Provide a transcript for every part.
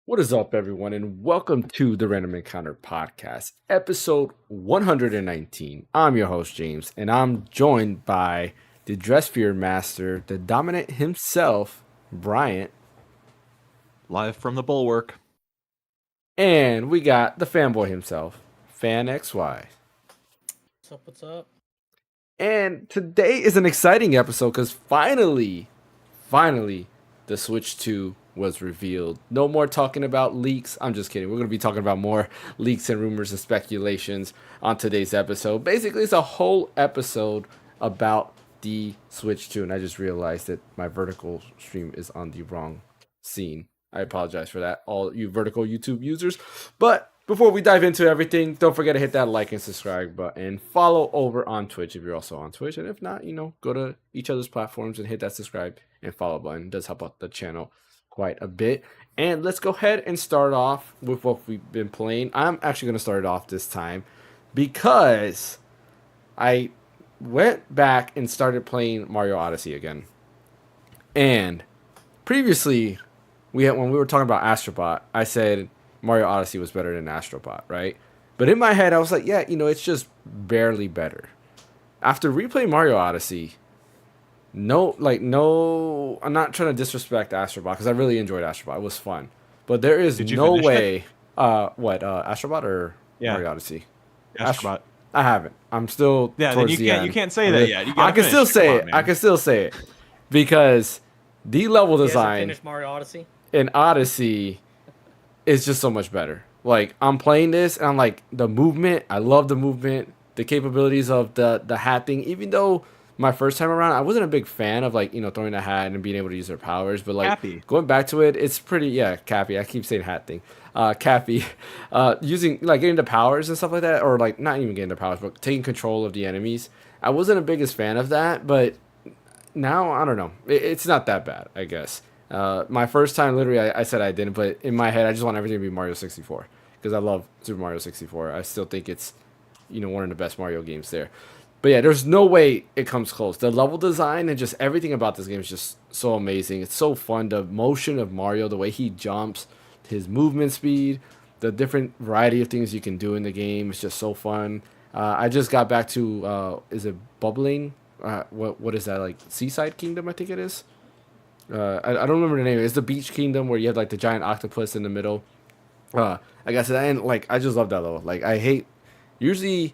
What is up, everyone, and welcome to the Random Encounter Podcast, episode 119. I'm your host, James, and I'm joined by the Dress Fear Master, the Dominant himself, Bryant, Live from the Bulwark. and we got the fanboy himself, Phaneckswhy. What's up? What's up? And today is an exciting episode because finally, the Switch 2 was revealed. No more talking about leaks. I'm just kidding. We're going to be talking about more leaks and rumors and speculations on today's episode. Basically, it's a whole episode about the Switch 2. And I just realized that my vertical stream is on the wrong scene. I apologize for that, all you vertical YouTube users. But before we dive into everything, don't forget to hit that like and subscribe button. Follow over on Twitch if you're also on Twitch. And if not, go to each other's platforms and hit that subscribe and follow button. It does help out the channel quite a bit. And let's go ahead and start off with what we've been playing. I'm actually going to start it off this time because I went back and started playing Mario Odyssey again. And previously, when we were talking about Astrobot, I said Mario Odyssey was better than Astrobot, right? But in my head, I was like, yeah, it's just barely better. After replaying Mario Odyssey, no, I'm not trying to disrespect Astrobot because I really enjoyed Astrobot. It was fun. But there is no way. Astrobot or Mario Odyssey? Astrobot. I haven't. I'm still towards the end. You can't say that yet. I can still say it. I can still say it because the level design. Finish Mario Odyssey. In Odyssey is just so much better. Like, I'm playing this and I'm like, the movement, I love the movement, the capabilities of the hat thing. Even though my first time around, I wasn't a big fan of throwing a hat and being able to use their powers, but Cappy. Going back to it, it's pretty Cappy. I keep saying hat thing. Cappy. Using getting the powers and stuff like that, or not even getting the powers, but taking control of the enemies. I wasn't a biggest fan of that, but now I don't know. It's not that bad, I guess. My first time, literally, I said I didn't, but in my head, I just want everything to be Mario 64 because I love Super Mario 64. I still think it's, one of the best Mario games there. But yeah, there's no way it comes close. The level design and just everything about this game is just so amazing. It's so fun. The motion of Mario, the way he jumps, his movement speed, the different variety of things you can do in the game. It's just so fun. I just got back to, is it Bubbling? What is that, Seaside Kingdom, I think it is? I don't remember the name. It's the Beach Kingdom where you have the giant octopus in the middle. I guess and I just love that level. I hate usually.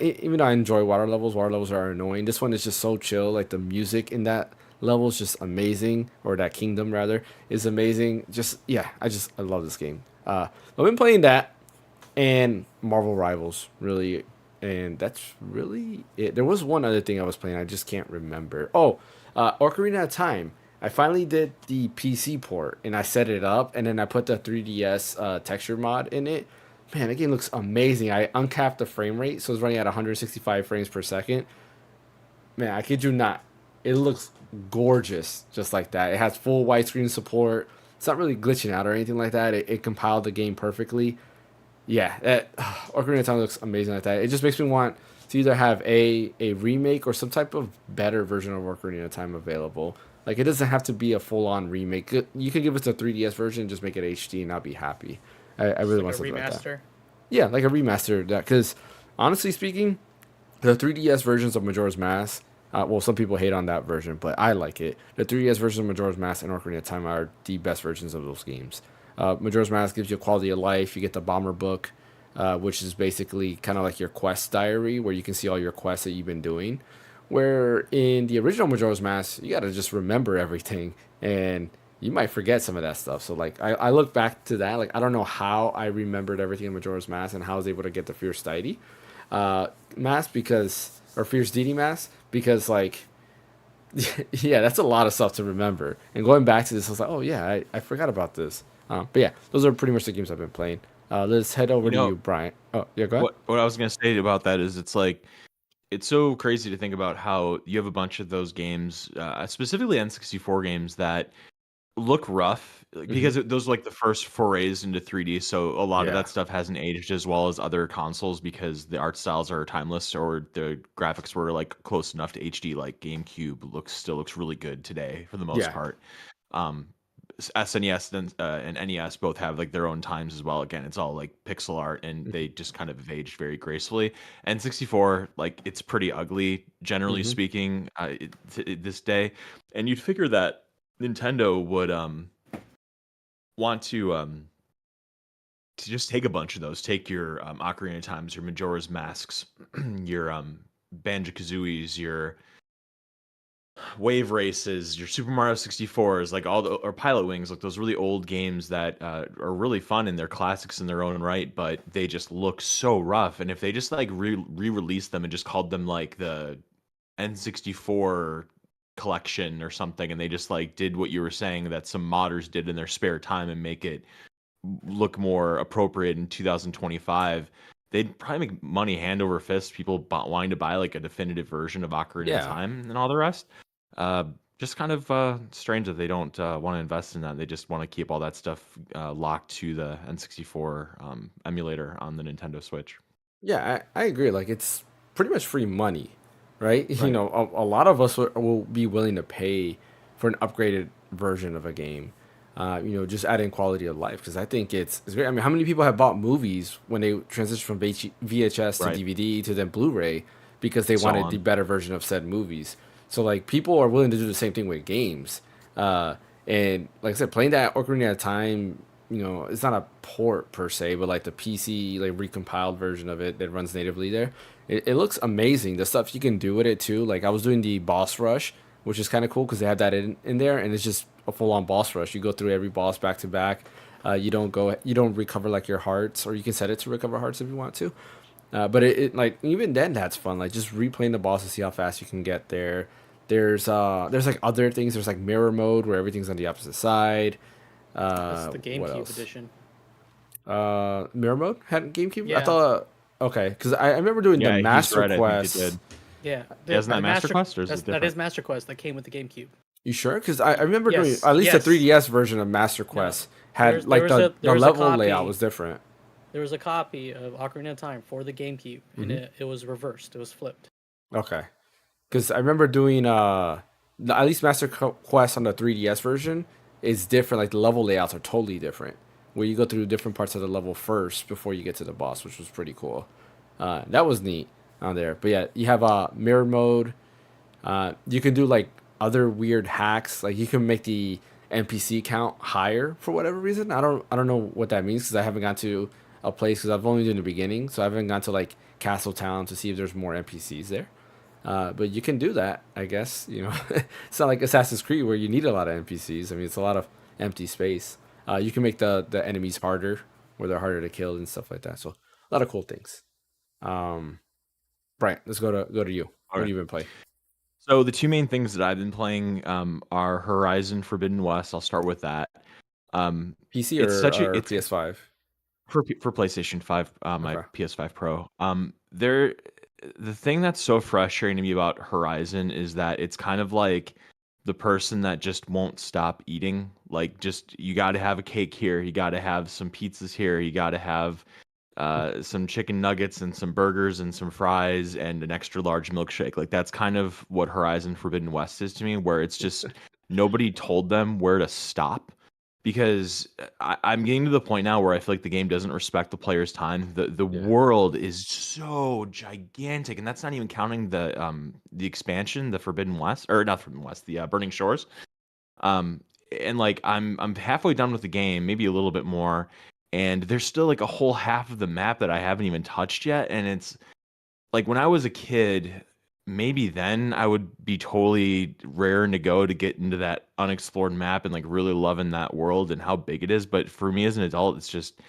Even though I enjoy water levels are annoying. This one is just so chill. The music in that level is just amazing, or that kingdom rather is amazing. I love this game. I've been playing that and Marvel Rivals really, and that's really it. There was one other thing I was playing. I just can't remember. Ocarina of Time. I finally did the PC port and I set it up and then I put the 3DS texture mod in it. Man, that game looks amazing. I uncapped the frame rate, so it's running at 165 frames per second. Man, I kid you not. It looks gorgeous just like that. It has full widescreen support. It's not really glitching out or anything like that. It compiled the game perfectly. Yeah, Ocarina of Time looks amazing like that. It just makes me want to either have a remake or some type of better version of Ocarina of Time available. It doesn't have to be a full-on remake. You could give us a 3DS version and just make it HD and I'll be happy. I really want something like that. Yeah, like a remaster of that. Because, honestly speaking, the 3DS versions of Majora's Mask, some people hate on that version, but I like it. The 3DS version of Majora's Mask and Ocarina of Time are the best versions of those games. Majora's Mask gives you quality of life. You get the Bomber Book, which is basically kind of like your quest diary, where you can see all your quests that you've been doing. Where in the original Majora's Mask, you got to just remember everything, and you might forget some of that stuff. So, I look back to that. I don't know how I remembered everything in Majora's Mask and how I was able to get the Fierce Deity mask or Fierce Deity mask, because, yeah, that's a lot of stuff to remember. And going back to this, I was like, oh, yeah, I forgot about this. But, yeah, those are pretty much the games I've been playing. Let's head over to you, Brian. Oh, yeah, go ahead. What I was going to say about that is it's so crazy to think about how you have a bunch of those games, specifically N64 games, that look rough because those are the first forays into 3D. So a lot of that stuff hasn't aged as well as other consoles because the art styles are timeless, or the graphics were close enough to HD. Like GameCube still looks really good today for the most part. SNES and NES both have like their own times as well. Again, it's all like pixel art, and Mm-hmm. they just kind of have aged very gracefully. And 64, like it's pretty ugly, generally Mm-hmm. speaking, this day. And you'd figure that Nintendo would want to just take a bunch of those. Take your Ocarina of Times, your Majora's Masks, your Banjo Kazooies, your Wave Races, your Super Mario 64s, like all the or Pilot Wings, like those really old games that are really fun and they're classics in their own right, but they just look so rough. And if they just like re-released them and just called them like the N64 collection or something, and they just like did what you were saying that some modders did in their spare time and make it look more appropriate in 2025, they'd probably make money hand over fist. People wanting to buy like a definitive version of Ocarina of Yeah. Time and all the rest. Uh, just kind of strange that they don't want to invest in that. They just want to keep all that stuff locked to the N64 emulator on the Nintendo Switch. Yeah, I agree. Like it's pretty much free money, right? You Right. know, a lot of us will be willing to pay for an upgraded version of a game. You know, just adding quality of life because I think it's great. I mean, how many people have bought movies when they transitioned from VHS to Right. DVD to then Blu-ray because they So wanted the on. better version of said movies? So like people are willing to do the same thing with games. Uh, and like I said, playing that Ocarina of Time, you know, it's not a port per se, but like the PC like recompiled version of it that runs natively there. It looks amazing. The stuff you can do with it too. Like I was doing the boss rush, which is kind of cool because they have that in there, and it's just a full on boss rush. You go through every boss back to back. You don't recover like your hearts, or you can set it to recover hearts if you want to. But it like even then that's fun. Like just replaying the boss to see how fast you can get there. There's like other things. There's like mirror mode where everything's on the opposite side. That's the What GameCube else? edition. Mirror mode had GameCube. I Yeah, thought okay, because I remember doing the Yeah, he's Master right. I think it Quest. did. yeah. Isn't that The Master Quest or is it that is different? Master Quest that came with the GameCube. You sure? Because I remember doing Yes, at least the yes. 3DS version of Master No, Quest had there like was a the there was a level layout copy. was different. There was a copy of Ocarina of Time for the GameCube, and Hmm. it was reversed. It was flipped. Okay, because I remember doing at least Quest on the 3DS version is different. Like the level layouts are totally different, where you go through different parts of the level first before you get to the boss, which was pretty cool. That was neat on there. But yeah, you have mirror mode. You can do like other weird hacks. Like you can make the NPC count higher for whatever reason. I don't know what that means because I haven't gone to a place because I've only done the beginning, so I haven't gone to like Castle Town to see if there's more NPCs there. But you can do that, I guess. You know, it's not like Assassin's Creed where you need a lot of NPCs. I mean, it's a lot of empty space. You can make the enemies harder, where they're harder to kill and stuff like that. So a lot of cool things. Um, Brian, let's go to you. What have Okay. you been playing? So the two main things that I've been playing are Horizon Forbidden West. I'll start with that. PC It's such a or it's PS5? for PlayStation 5, my Okay. PS5 Pro. The thing that's so frustrating to me about Horizon is that it's kind of like the person that just won't stop eating. Like, just you got to have a cake here, you got to have some pizzas here, you got to have some chicken nuggets and some burgers and some fries and an extra large milkshake. Like that's kind of what Horizon Forbidden West is to me, where it's just nobody told them where to stop. Because I'm getting to the point now where I feel like the game doesn't respect the player's time. The Yeah. world is so gigantic, and that's not even counting the expansion, the Forbidden West, or not Forbidden West, the Burning Shores. Um, and like I'm halfway done with the game, maybe a little bit more, and there's still like a whole half of the map that I haven't even touched yet. And it's like when I was a kid, maybe then I would be totally raring to go to get into that unexplored map and like really loving that world and how big it is. But for me as an adult, it's just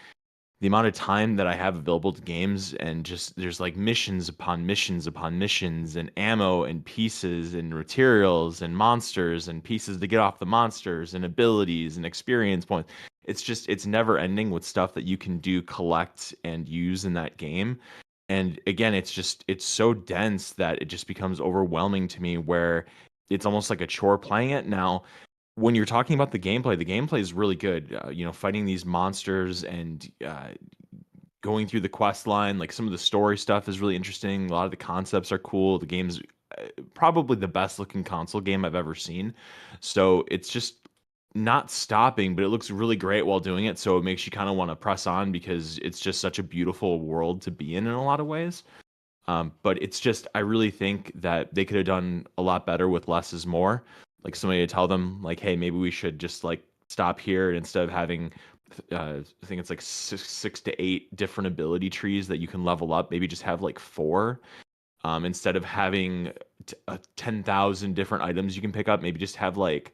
the amount of time that I have available to games, and just there's like missions upon missions upon missions and ammo and pieces and materials and monsters and pieces to get off the monsters and abilities and experience points. It's never ending with stuff that you can do, collect and use in that game. And again, it's so dense that it just becomes overwhelming to me, where it's almost like a chore playing it. Now when you're talking about the gameplay is really good. Fighting these monsters and going through the quest line, like some of the story stuff is really interesting. A lot of the concepts are cool. The game's probably the best looking console game I've ever seen. So it's just not stopping, but it looks really great while doing it. So it makes you kind of want to press on because it's just such a beautiful world to be in a lot of ways. But it's just, I really think that they could have done a lot better with less is more. Like somebody to tell them, like, hey, maybe we should just like stop here, and instead of having, I think it's like six to eight different ability trees that you can level up, maybe just have like four. Instead of having 10,000 different items you can pick up, maybe just have like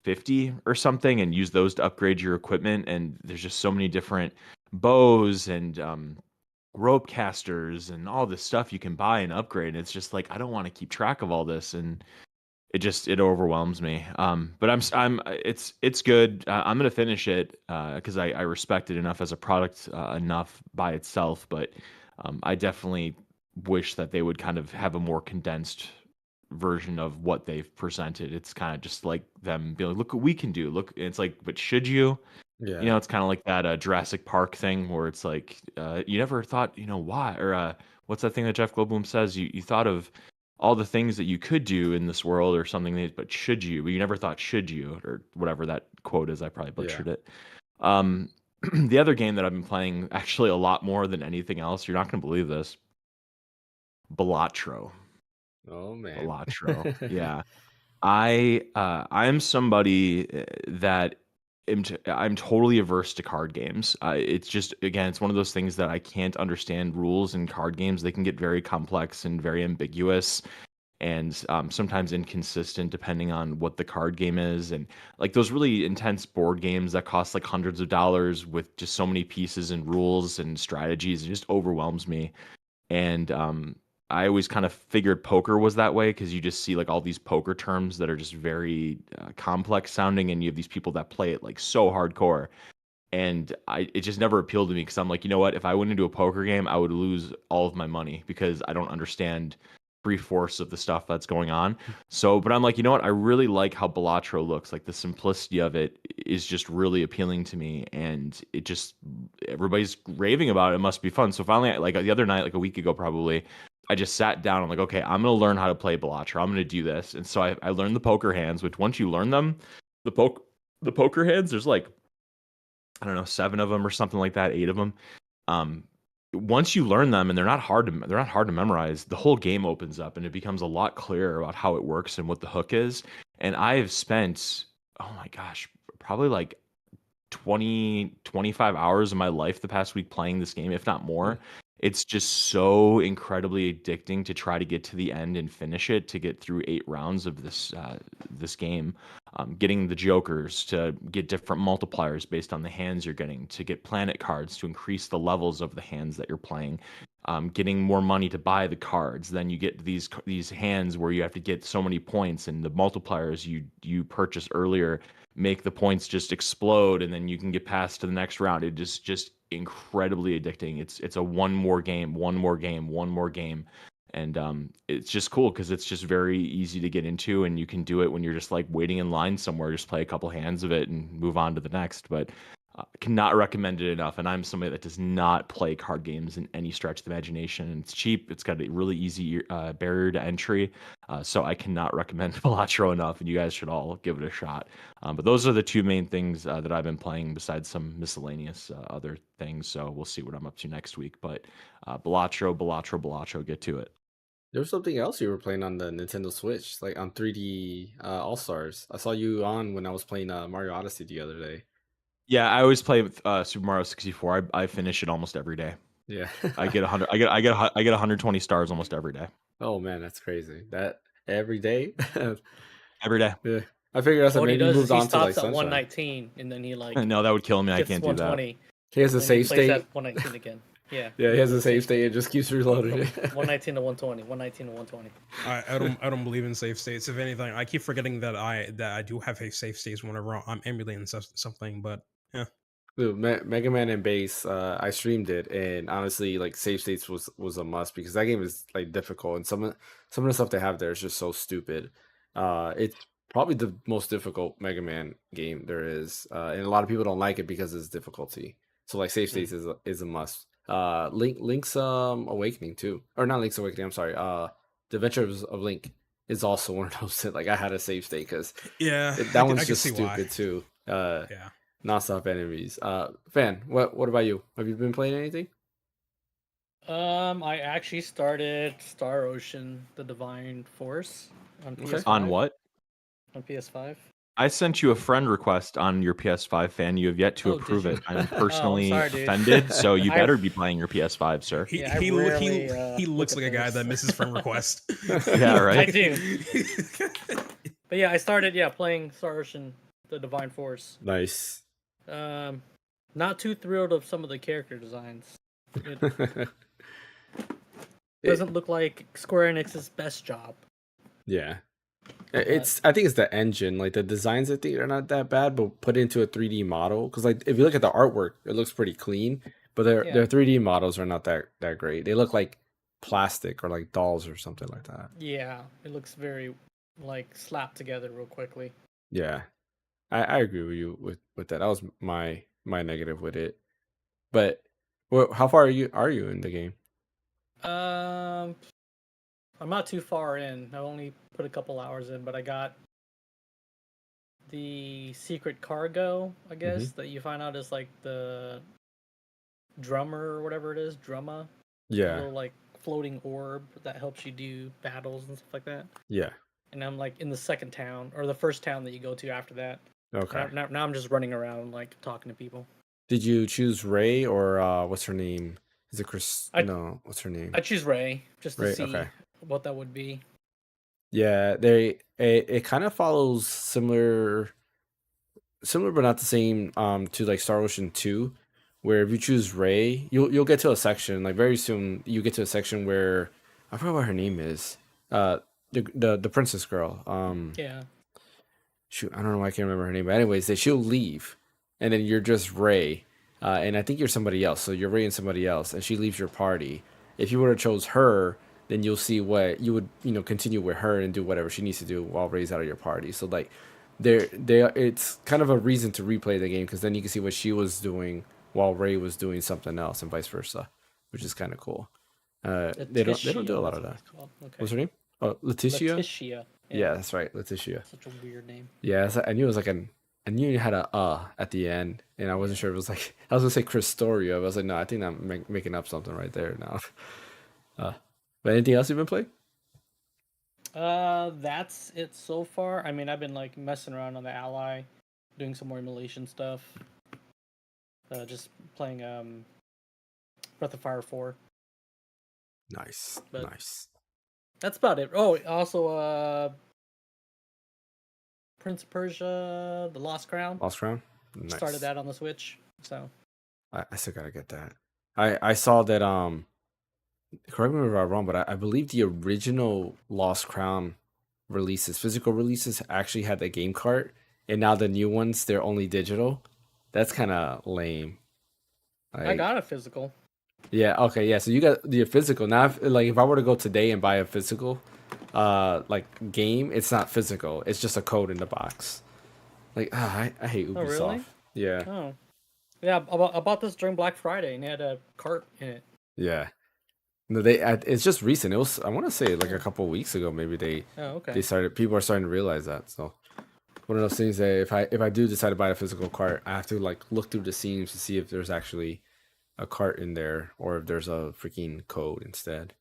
50 or something and use those to upgrade your equipment. And there's just so many different bows and rope casters and all this stuff you can buy and upgrade. And it's just like, I don't want to keep track of all this. And it overwhelms me. But it's good. I'm gonna finish it because I respect it enough as a product enough by itself. But I definitely wish that they would kind of have a more condensed version of what they've presented. It's kind of just like them being like, look what we can do. Look, it's like, but should you? You Yeah. know, it's kind of like that Jurassic Park thing where it's like, you never thought, why? Or what's that thing that Jeff Goldblum says? You thought of all the things that you could do in this world or something, but should you? But you never thought, should you? Or whatever that quote is. I probably Yeah. butchered it. Um, the other game that I've been playing actually a lot more than anything else, you're not going to believe this, Balatro. Oh man. Balatro. Yeah. I'm somebody that I'm totally averse to card games. It's just, again, it's one of those things that I can't understand rules in card games. They can get very complex and very ambiguous and sometimes inconsistent depending on what the card game is. And like those really intense board games that cost like hundreds of dollars with just so many pieces and rules and strategies, it just overwhelms me. And I always kind of figured poker was that way because you just see like all these poker terms that are just very complex sounding, and you have these people that play it like so hardcore. And it just never appealed to me because I'm like, you know what? If I went into a poker game, I would lose all of my money because I don't understand brief force of the stuff that's going on. So, but I'm like, you know what? I really like how Balatro looks. Like the simplicity of it is just really appealing to me, and it just everybody's raving about it. It must be fun. So finally, like the other night, like a week ago, probably, I just sat down. I'm like, okay, I'm gonna learn how to play Balatro. I'm gonna do this, and so I learned the poker hands. Which once you learn them, the poker hands, there's like I don't know, 7 of them or something like that, 8 of them. Um, Once you learn them and they're not hard to memorize, the whole game opens up and it becomes a lot clearer about how it works and what the hook is. And I have spent, oh my gosh, probably like 25 hours of my life the past week playing this game, if not more. It's just so incredibly addicting to try to get to the end and finish it, to get through 8 rounds of this game. Getting the jokers to get different multipliers based on the hands you're getting, to get planet cards to increase the levels of the hands that you're playing. Getting more money to buy the cards, then you get these hands where you have to get so many points, and the multipliers you purchase earlier make the points just explode, and then you can get past to the next round. It just incredibly addicting. It's a one more game, one more game, one more game. And it's just cool because it's just very easy to get into, and you can do it when you're just like waiting in line somewhere. Just play a couple hands of it and move on to the next. But cannot recommend it enough. And I'm somebody that does not play card games in any stretch of the imagination. And it's cheap. It's got a really easy barrier to entry. So I cannot recommend Balatro enough, and you guys should all give it a shot. But those are the two main things that I've been playing besides some miscellaneous other things. So we'll see what I'm up to next week. But Balatro, get to it. There was something else you were playing on the Nintendo Switch, like on 3D All Stars. I saw you on when I was playing Mario Odyssey the other day. Yeah, I always play with Super Mario 64. I finish it almost every day. Yeah. I get 100. I get 120 stars almost every day. Oh man, that's crazy. That every day. Every day. Yeah. I figured I said What he maybe he does is moved he on to like stops at Sunshine. 119 and then he like No, that would kill me. I gets can't do that. 120. He has a And then he save plays state. at 119 again. Yeah. Yeah, he has a save state. It just keeps reloading. From 119 to 120. 119 to 120. I don't believe in save states. If anything, I keep forgetting that I do have a save states whenever I'm emulating something. But yeah, Dude, Mega Man and Base, I streamed it, and honestly, like save states was a must because that game is like difficult, and some of the stuff they have there is just so stupid. It's probably the most difficult Mega Man game there is, and a lot of people don't like it because of its difficulty. So like save states is a must. Link's Awakening too, or not Link's Awakening. I'm sorry. The Adventures of Link. is also one of those that like I had a save state because Yeah, that I one's can just see why. stupid too. Yeah. Non-stop enemies. Fan, what about you? Have you been playing anything? I actually started Star Ocean: The Divine Force on Okay. PS5. On what? On PS5. I sent you a friend request on your PS5, fan. You have yet to Oh, did approve you? it. I'm Oh, I'm personally sorry, dude. offended, so you I better be playing your PS5, sir. He Yeah, I he rarely, he look looks at like a guy those. that misses friend requests. Yeah, right. I do. But yeah, I started playing Star Ocean: The Divine Force. Nice. Not too thrilled of some of the character designs. It It- doesn't look like Square Enix's best job. yeah. It's I think it's the engine. Like the designs I think are not that bad, but put into a 3D model. Because like if you look at the artwork, it looks pretty clean. But their Yeah. 3D models are not that great. They look like plastic or like dolls or something like that. Yeah, it looks very like slapped together real quickly. Yeah. I agree with you with that. That was my negative with it. But how far are you in the game? Um, I'm not too far in. I only put a couple hours in, but I got the secret cargo, I guess, that you find out is like the drummer or whatever it is, drumma. The Yeah. little like floating orb that helps you do battles and stuff like that. Yeah. And I'm like in the second town or the first town that you go to after that. Okay. Now I'm just running around like talking to people. Did you choose Ray or what's her name? Is it Chris? I- No, what's her name? I choose Ray just to Ray, see okay. what that would be. Yeah, it kind of follows similar but not the same to like Star Ocean 2, where if you choose Ray, you'll get to a section like very soon you get to a section where I forgot what her name is. The princess girl. Yeah. Shoot, I don't know why I can't remember her name, but anyways, she'll leave, and then you're just Ray, and I think you're somebody else. So you're Ray and somebody else, and she leaves your party. If you would have chose her, then you'll see what you would continue with her and do whatever she needs to do while Ray's out of your party. So like, it's kind of a reason to replay the game because then you can see what she was doing while Ray was doing something else, and vice versa, which is kind of cool. They don't do a lot of that. Okay. What's her name? Oh, Letitia. Letitia. Yeah, that's right, Letitia. Such a weird name. Yeah, I knew it was like I knew you had a at the end, and I wasn't sure if it was like I was gonna say Christoria, but I was like, no, I think I'm making up something right there now. But anything else you've been playing? That's it so far. I mean, I've been like messing around on the Ally, doing some more emulation stuff. Just playing Breath of Fire 4. Nice, But- nice. That's about it. Oh, also Prince of Persia: The Lost Crown. Lost Crown. Nice. Started that on the Switch. So I still gotta get that. I saw that correct me if I'm wrong, but I believe the original Lost Crown releases, physical releases, actually had the game cart, and now the new ones they're only digital. That's kind of lame. I got a physical. Yeah. Okay. Yeah. So you got the physical now. If I were to go today and buy a physical, game, it's not physical. It's just a code in the box. I hate Ubisoft. Oh, really? Yeah. Oh, yeah. I bought this during Black Friday and it had a cart in it. Yeah. No, it's just recent. It was I want to say like a couple weeks ago. Maybe Oh, okay. people are starting to realize that. So one of those things that if I do decide to buy a physical cart, I have to like look through the seams to see if there's actually a cart in there or if there's a freaking code instead.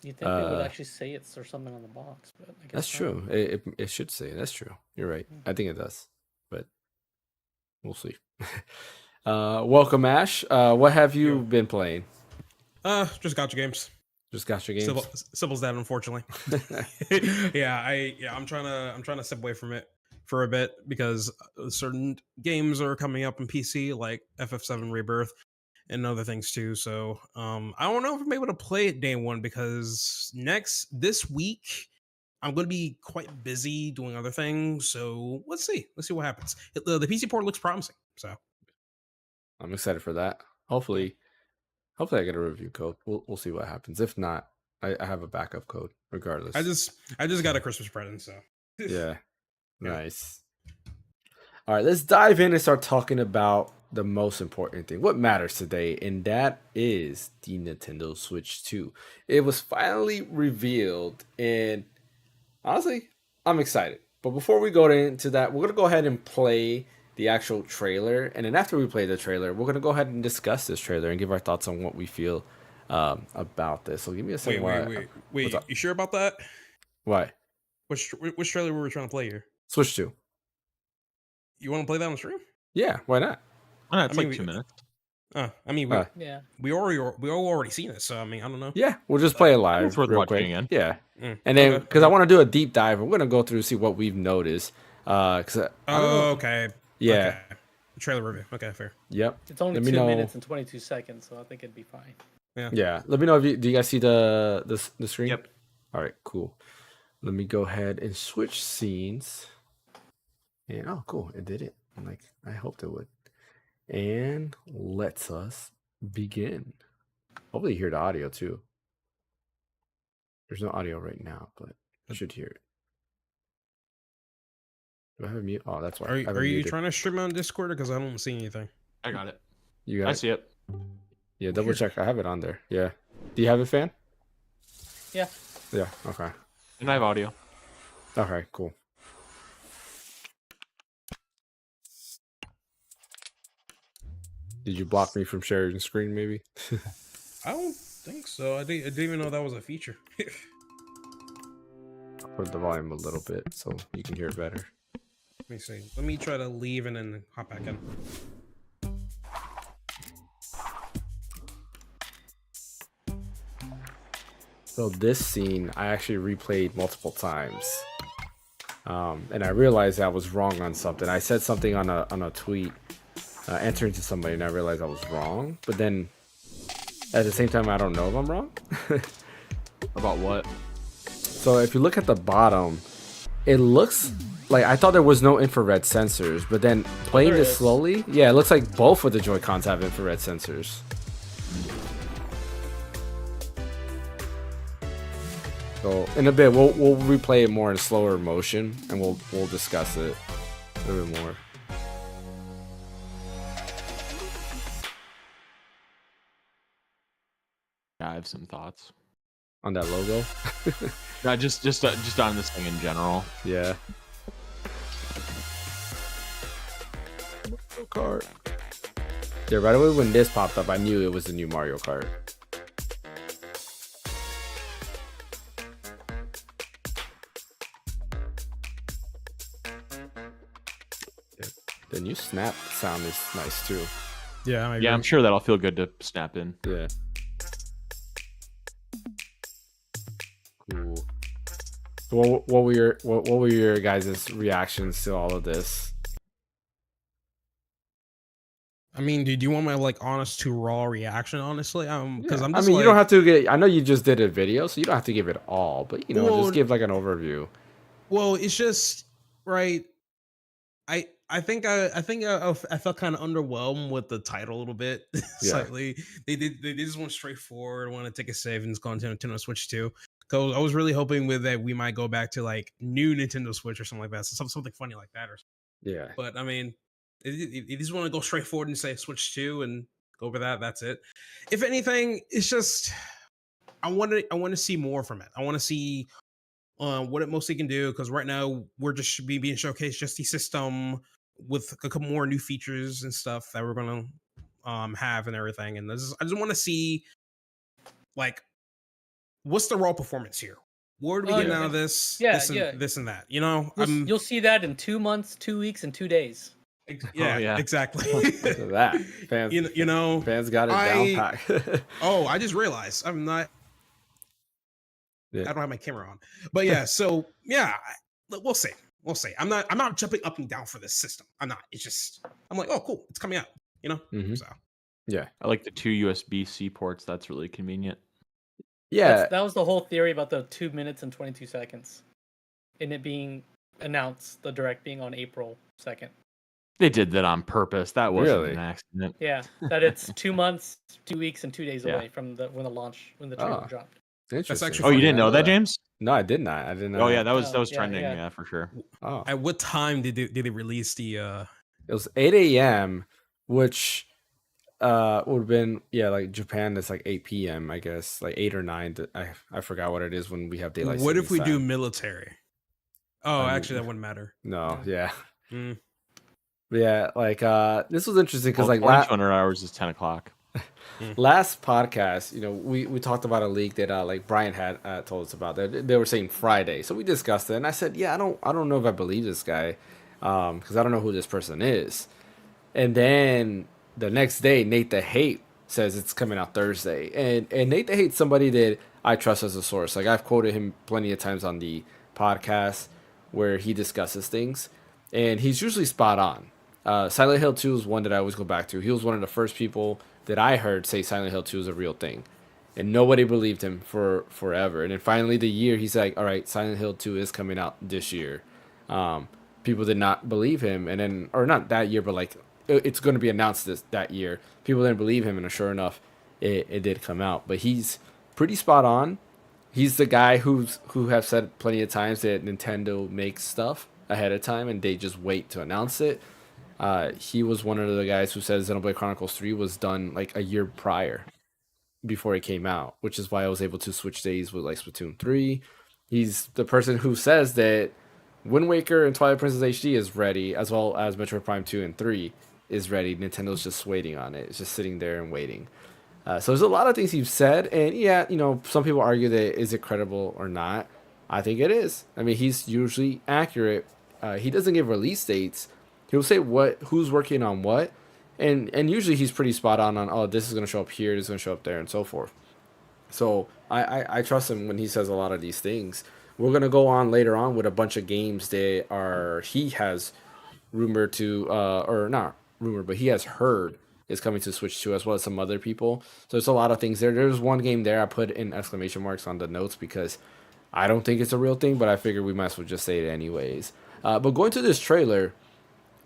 You think it would actually say it's or something on the box, but I guess That's not. true. It should say that's true. You're right. I think it does, but we'll see. Welcome, Ash. What have you been playing? Just gotcha games. Just got your games. Sybil's that, unfortunately. I'm trying to step away from it for a bit because certain games are coming up in PC like FF7 Rebirth and other things too. So I don't know if I'm able to play it day one because this week I'm going to be quite busy doing other things. So let's see what happens. The PC port looks promising. So I'm excited for that. Hopefully I get a review code. We'll see what happens. If not, I have a backup code regardless. I just got a Christmas present. So Yeah. Yeah. Nice. All right, let's dive in and start talking about the most important thing, what matters today, and that is the Nintendo Switch 2. It was finally revealed, and honestly, I'm excited. But before we go into that, we're gonna go ahead and play the actual trailer, and then after we play the trailer, we're gonna go ahead and discuss this trailer and give our thoughts on what we feel about this. So give me a second. Wait. You sure about that? Why? Which trailer were we trying to play here? Switch to. You want to play that on stream? Yeah, why not? Oh, no, it's I mean, like 2 minutes. I mean, Yeah. we already seen it, so I mean, I don't know. Yeah, we'll just play it live. It's worth real watching quick. again. Yeah, and then Okay, because I want to do a deep dive, we're gonna go through see what we've noticed. Okay. Yeah. Okay. Trailer review. Okay, fair. Yep. It's only Let me 2 know. minutes and 22 seconds, so I think it'd be fine. Yeah. Let me know if do you guys see the screen? Yep. All right. Cool. Let me go ahead and switch scenes. And oh, cool! It did it. Like I hoped it would. And let's us begin. Hopefully you hear the audio too. There's no audio right now, but I should hear it. Do I have a mute? Oh, that's why. Are you trying to stream on Discord because I don't see anything? I got it. You got I it? see it. Yeah, double check. I have it on there. Yeah. Do you have it, fan? Yeah. Yeah. Okay. And I have audio. Okay. Cool. Did you block me from sharing the screen? Maybe. I don't think so. I didn't even know that was a feature. Put the volume a little bit so you can hear better. Let me see. Let me try to leave and then hop back in. So this scene I actually replayed multiple times, and I realized I was wrong on something. I said something on a tweet, answering to somebody, and I realized I was wrong. But then, at the same time, I don't know if I'm wrong. About what? So if you look at the bottom, it looks like I thought there was no infrared sensors, but then playing there this is. slowly, yeah, it looks like both of the Joy-Cons have infrared sensors. So in a bit, we'll replay it more in slower motion, and we'll discuss it a little bit more. Yeah, I have some thoughts. On that logo, No, just on this thing in general. yeah. Mario Kart. Yeah, right away when this popped up, I knew it was the new Mario Kart. The new snap sound is nice too. Yeah, Yeah, I'm sure that'll feel good to snap in. Yeah. Cool. So what were your guys' reactions to all of this? I mean, do you want my like honest to raw reaction? Honestly, because Yeah. I'm I just mean, like, you don't have to get. I know you just did a video, so you don't have to give it all. But Well, just give like an overview. Well, it's just right. I think I felt kind of underwhelmed with the title a little bit. Slightly. They just went straightforward. Want to take a save and go on to Nintendo Switch 2. Because I was really hoping with that we might go back to like new Nintendo Switch or something like that. So something funny like that. Yeah. But I mean, you just want to go straight forward and say Switch 2 and go over that. That's it. If anything, it's just I want to see more from it. I want to see what it mostly can do, because right now we're just being showcased just the system with a couple more new features and stuff that we're gonna have and everything. And I just want to see like what's the raw performance here. What are we getting out of this? Yeah, this and that. You know, You'll see that in 2 months, 2 weeks, and 2 days. yeah, exactly. Look at that fans, you know, fans got it down pat. Oh, I just realized I'm not. Yeah. I don't have my camera on, but yeah. So yeah, we'll see. We'll see. I'm not jumping up and down for this system. I'm not. It's just I'm like, oh, cool, it's coming out. You know. Mhm. So Yeah. I like the 2 USB-C ports. That's really convenient. Yeah. That was the whole theory about the 2 minutes and 22 seconds, and it being announced, the direct being on April 2nd. They did that on purpose. That wasn't Really? an accident. Yeah, that it's 2 months, 2 weeks, and 2 days Yeah. away from when the trailer Oh. dropped. Interesting. actually Oh, you funny. didn't know that, James? James? No, I did not. I didn't know. Oh yeah, that was Oh, trending. yeah. Yeah, for sure. Oh. at what time did they release the? It was 8 a.m., which would have been like Japan. It's like 8 p.m. I guess, like 8 or 9. I forgot what it is when we have daylight. What if we savings do time. military? Oh, I mean, actually, that wouldn't matter. no, yeah. Mm. But yeah, like this was interesting because Well, like 200 hours is 10 o'clock. last podcast, we talked about a leak that like Brian had told us about. They were saying Friday, so we discussed it, and I said, yeah, I don't know if I believe this guy, because I don't know who this person is. And then the next day, Nate the Hate says it's coming out Thursday, and Nate the Hate's somebody that I trust as a source. Like I've quoted him plenty of times on the podcast where he discusses things, and he's usually spot on. Silent Hill 2 is one that I always go back to. He was one of the first people that I heard say Silent Hill 2 is a real thing. And nobody believed him for forever. And then finally the year, he's like, all right, Silent Hill 2 is coming out this year. People did not believe him. And then, or not that year, but like, it's going to be announced that year. People didn't believe him. And sure enough, it did come out. But he's pretty spot on. He's the guy who have said plenty of times that Nintendo makes stuff ahead of time and they just wait to announce it. He was one of the guys who says Xenoblade Chronicles 3 was done like a year prior before it came out, which is why I was able to switch days with like Splatoon 3. He's the person who says that Wind Waker and Twilight Princess HD is ready, as well as Metroid Prime 2 and 3 is ready. Nintendo's just waiting on it. It's just sitting there and waiting. So there's a lot of things you've said, and yeah, some people argue that is it credible or not. I think it is. I mean, he's usually accurate. He doesn't give release dates. He'll say who's working on what, and usually he's pretty spot on this is going to show up here, this is going to show up there, and so forth. So I trust him when he says a lot of these things. We're going to go on later on with a bunch of games that he has rumored to, or not rumored, but he has heard is coming to Switch 2, as well as some other people. So there's a lot of things there. There's one game there I put in exclamation marks on the notes because I don't think it's a real thing, but I figured we might as well just say it anyways. But going to this trailer,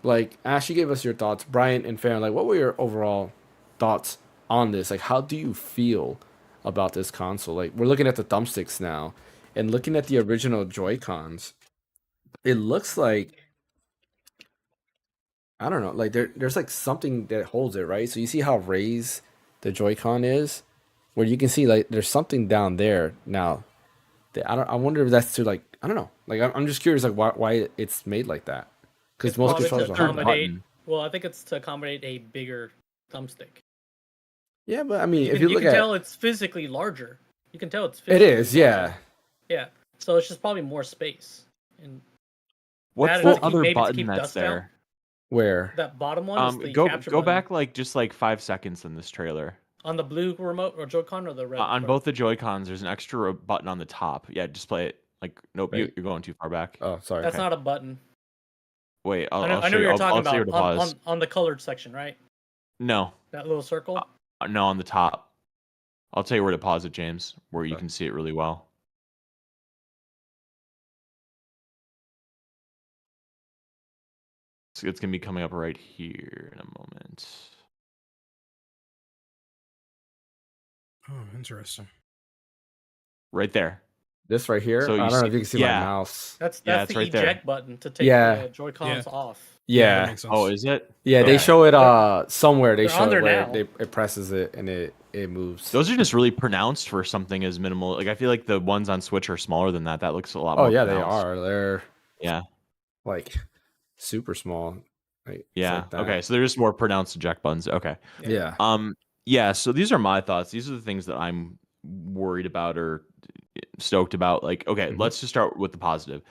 like Ash, you gave us your thoughts. Brian and Farron, like what were your overall thoughts on this? Like how do you feel about this console? Like we're looking at the thumbsticks now and looking at the original Joy-Cons. It looks like, I don't know, like there's like something that holds it, right? So you see how raised the Joy-Con is, where you can see like there's something down there now. I wonder if that's to like, I don't know. Like I'm just curious like why it's made like that. Because most controllers to are hard. accommodate. Well, I think it's to accommodate a bigger thumbstick. Yeah, but I mean, if you look can at, tell it's physically larger. You can tell it's it physically is, yeah. Yeah. So it's just probably more space. And What's that is the to other maybe to button keep that's dust out. there? Where? That bottom one is the Go capture go button. back like just like 5 seconds in this trailer. On the blue remote or Joy-Con or the red? On both the Joy-Cons, there's an extra button on the top. Yeah, just play it. Like, nope, Right. you're going too far back. Oh, sorry. That's not a button. Wait, I I'll know show you. you're talking I'll show you to about pause. on the colored section, right? No, That little circle. no, on the top. I'll tell you where to pause it, James, where you Okay. can see it really well. So it's gonna be coming up right here in a moment. Oh, interesting. Right there. This right here. So I you don't know see- if you can see yeah. my mouse. That's Yeah, it's the right there. eject button to take Yeah. the Joy-Cons Yeah. off. That Yeah, makes sense. Oh, is it? yeah. They Okay. show it somewhere. They They're show on it there where now. it presses it and it moves. Those are just really pronounced for something as minimal. Like I feel like the ones on Switch are smaller than that. That looks a lot Oh more yeah, they pronounced. are. They're Yeah. like super small. Like, it's Yeah. like that. Okay. So they're just more pronounced eject buttons. Okay. Yeah. Yeah, so these are my thoughts. These are the things that I'm worried about or stoked about. Like, okay, Mhm. let's just start with the positive.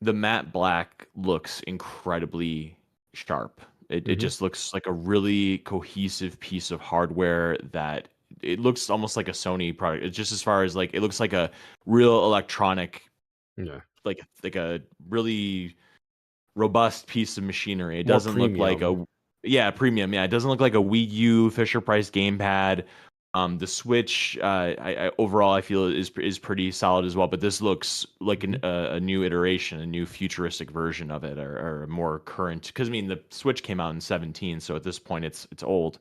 The matte black looks incredibly sharp. It Mhm. just looks like a really cohesive piece of hardware that it looks almost like a Sony product. It's just as far as like it looks like a real electronic, Yeah. like a really robust piece of machinery. It More doesn't look like premium. premium. Yeah, it doesn't look like a Wii U Fisher Price gamepad. The Switch, I overall I feel is pretty solid as well. But this looks like a new iteration, a new futuristic version of it, or a more current. Because I mean, the Switch came out in 2017, so at this point it's old.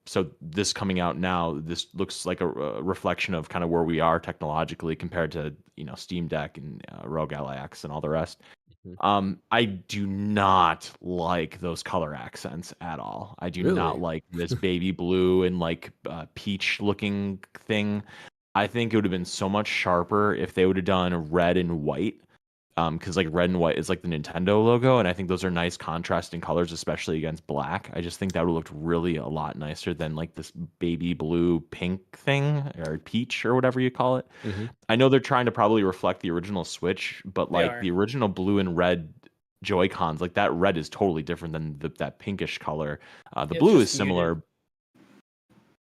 So this coming out now, this looks like a reflection of kind of where we are technologically compared to Steam Deck and ROG Ally X and all the rest. I do not like those color accents at all. I do not Really? like this baby blue and like peach looking thing. I think it would have been so much sharper if they would have done red and white. because like red and white is like the Nintendo logo, and I think those are nice contrasting colors, especially against black. I just think that would look really a lot nicer than like this baby blue pink thing or peach or whatever you call it. Mhm. I know they're trying to probably reflect the original Switch, but They like are. the original blue and red Joy-Cons, like that red is totally different than that pinkish color. The It's blue is just muted. similar.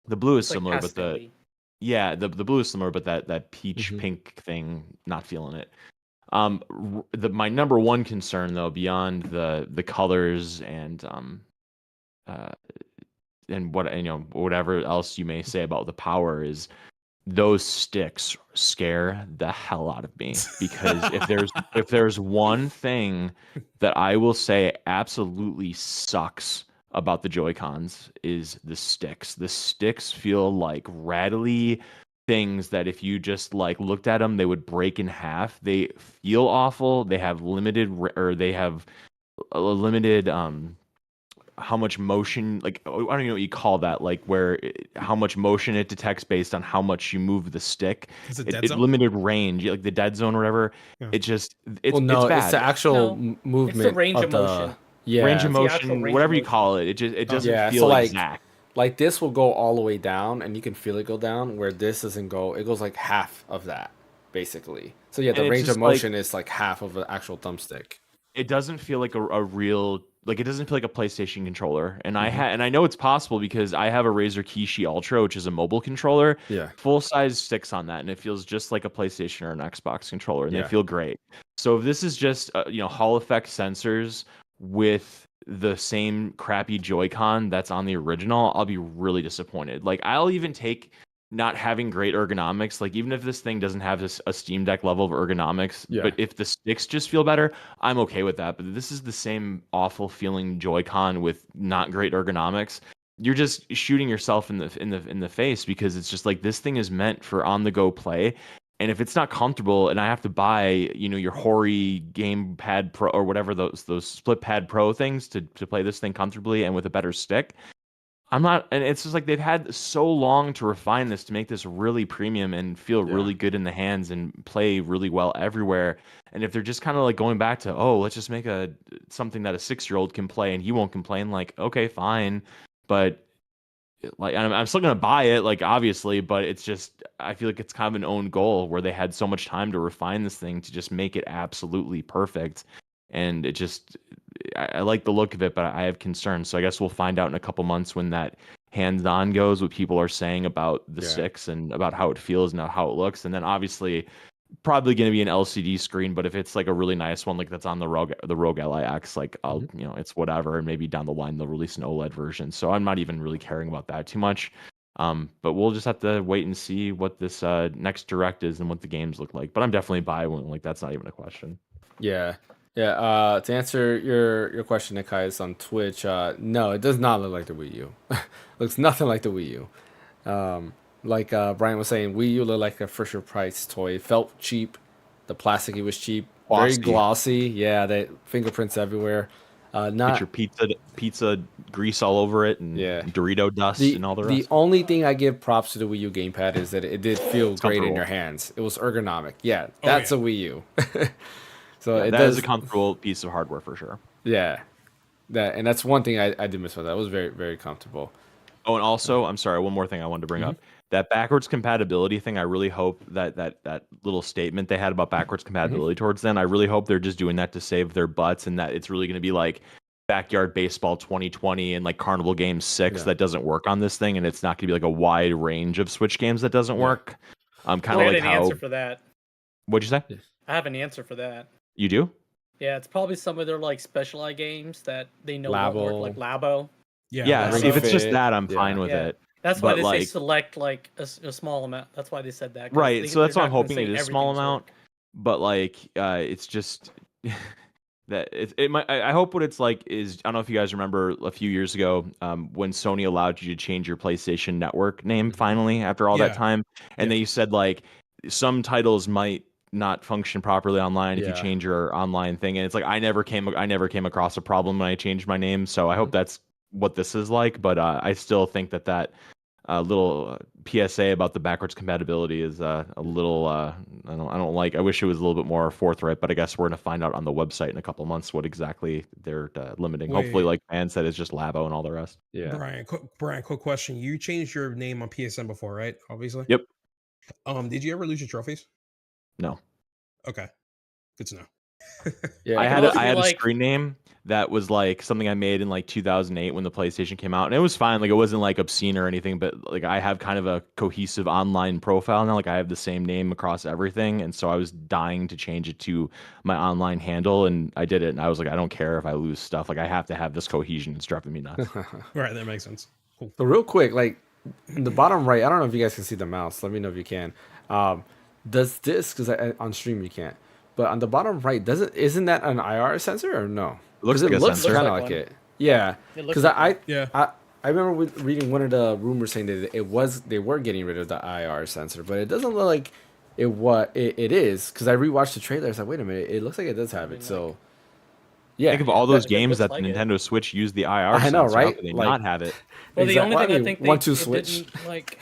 The blue is It's like similar, but pastel-y. the blue is similar, but that peach Mhm. pink thing, not feeling it. My number one concern though, beyond the colors uh and what whatever else you may say about the power, is those sticks scare the hell out of me, because if there's one thing that I will say absolutely sucks about the Joy-Cons, is the sticks. The sticks feel like rattly things that if you just like looked at them, they would break in half. They feel awful. They have they have a limited how much motion, like I don't even know what you call that, like how much motion it detects based on how much you move the stick. Is it dead It zone? limited range, like the dead zone or whatever. Yeah. It just Well, no, it's it's the bad. actual No, movement range of of the motion. yeah. Range of It's the actual motion, range whatever of you motion. call it. It doesn't Yeah, so feel like- exact. Like this will go all the way down, and you can feel it go down. Where this doesn't go, it goes like half of that, basically. So yeah, And the it's range of just like- motion is like half of the actual thumbstick. It doesn't feel like a real, like it doesn't feel like a PlayStation controller. And Mhm. and I know it's possible because I have a Razer Kishi Ultra, which is a mobile controller, Yeah, full size sticks on that, and it feels just like a PlayStation or an Xbox controller, and Yeah. they feel great. So if this is just Hall effect sensors with the same crappy Joy-Con that's on the original, I'll be really disappointed. Like I'll even take not having great ergonomics, like even if this thing doesn't have a Steam Deck level of ergonomics, Yeah. but if the sticks just feel better, I'm okay with that. But this is the same awful feeling Joy-Con with not great ergonomics. You're just shooting yourself in the face, because it's just like this thing is meant for on the go play. And if it's not comfortable, and I have to buy, your Hori Game Pad Pro or whatever those Split Pad Pro things to play this thing comfortably and with a better stick, I'm not. And it's just like they've had so long to refine this to make this really premium and feel Yeah. really good in the hands and play really well everywhere. And if they're just kind of like going back to, oh, let's just make something that a 6-year-old can play and he won't complain, like, okay, fine, but like I'm still gonna buy it, like obviously, but it's just I feel like it's kind of an own goal where they had so much time to refine this thing to just make it absolutely perfect, and it just I like the look of it, but I have concerns. So I guess we'll find out in a couple months when that hands-on goes, what people are saying about the Yeah. sticks and about how it feels and how it looks, and then obviously probably going to be an LCD screen, but if it's like a really nice one, like that's on the Rogue LIX, like I'll, it's whatever. And maybe down the line, they'll release an OLED version. So I'm not even really caring about that too much. But we'll just have to wait and see what this next direct is and what the games look like. But I'm definitely buying one. Like that's not even a question. yeah. To answer your question, Nikai, is on Twitch. No, it does not look like the Wii U. Looks nothing like the Wii U. Like Brian was saying, Wii U looked like a Fisher Price toy. It felt cheap. The plastic, it was cheap. Very Glossy. glossy. Yeah, the fingerprints everywhere. Get Not your pizza grease all over it and Yeah. Dorito dust the and all the the rest. only thing I give props to the Wii U gamepad is that it did feel great in comfortable. your hands. It was ergonomic. Yeah, that's yeah. a Wii U. So Yeah, it that does. is a comfortable piece of hardware for sure. Yeah, and that's one thing I did miss about that. It was very very comfortable. Oh, and also, I'm sorry, one more thing I wanted to bring Mm-hmm. up. That backwards compatibility thing, I really hope that little statement they had about backwards Mm-hmm. compatibility towards them, I really hope they're just doing that to save their butts, and that it's really going to be like Backyard Baseball 2020 and like Carnival Games 6 Yeah. that doesn't work on this thing, and it's not going to be like a wide range of Switch games that doesn't Yeah. work. Kind I of had like an how... answer for that. What'd you say? I have an answer for that. You do? Yeah, it's probably some of their like specialized games that they know won't Labo. work, like Labo. Yeah, Ring see, if it's just Fit, that, I'm yeah. fine with Yeah. it. That's why But, they say like- select like a small amount. That's why they said that. 'cause Right, they- so that's they're why I'm not gonna hoping say it is a small everything's amount. work. But like it's just that it might. I hope what it's like is, I don't know if you guys remember a few years ago when Sony allowed you to change your PlayStation Network name finally after all that Yeah. time, and Yeah. they said like some titles might not function properly online if you Yeah. change your online thing, and it's like I never came across a problem when I changed my name, so I hope that's what this is like. But I still think that little PSA about the backwards compatibility is a little I don't like. I wish it was a little bit more forthright, but I guess we're gonna find out on the website in a couple months what exactly they're limiting. Hopefully, Wait. like Fan said, it's just Labo and all the rest. Yeah. Brian, quick question. You changed your name on PSN before, right? Obviously. Yep. Did you ever lose your trophies? No. Okay. Good to know. Yeah. I It had must I be had a like- screen name that was like something I made in like 2008 when the PlayStation came out, and it was fine. Like it wasn't like obscene or anything, but like I have kind of a cohesive online profile now. Like I have the same name across everything, and so I was dying to change it to my online handle, and I did it. And I was like, I don't care if I lose stuff. Like I have to have this cohesion. It's driving me nuts. Right, that makes sense. Cool. So real quick, like in the bottom right, I don't know if you guys can see the mouse. Let me know if you can. Does this, because on stream you can't, but on the bottom right, isn't that an IR sensor or no? It looks 'Cause like a sensor. kind of Looks like like it. Yeah, It looks because like Yeah. I remember reading one of the rumors saying that they were getting rid of the IR sensor, but it doesn't look like it is, because I rewatched the trailer. I was like, wait a minute, it looks like it does have it. So yeah, Think of all those it games looks that the like it. Nintendo Switch used the IR I know, sensor. How right? could they Like- not have it? Well, the only Exactly. thing I think they 1-2 it switch. didn't like.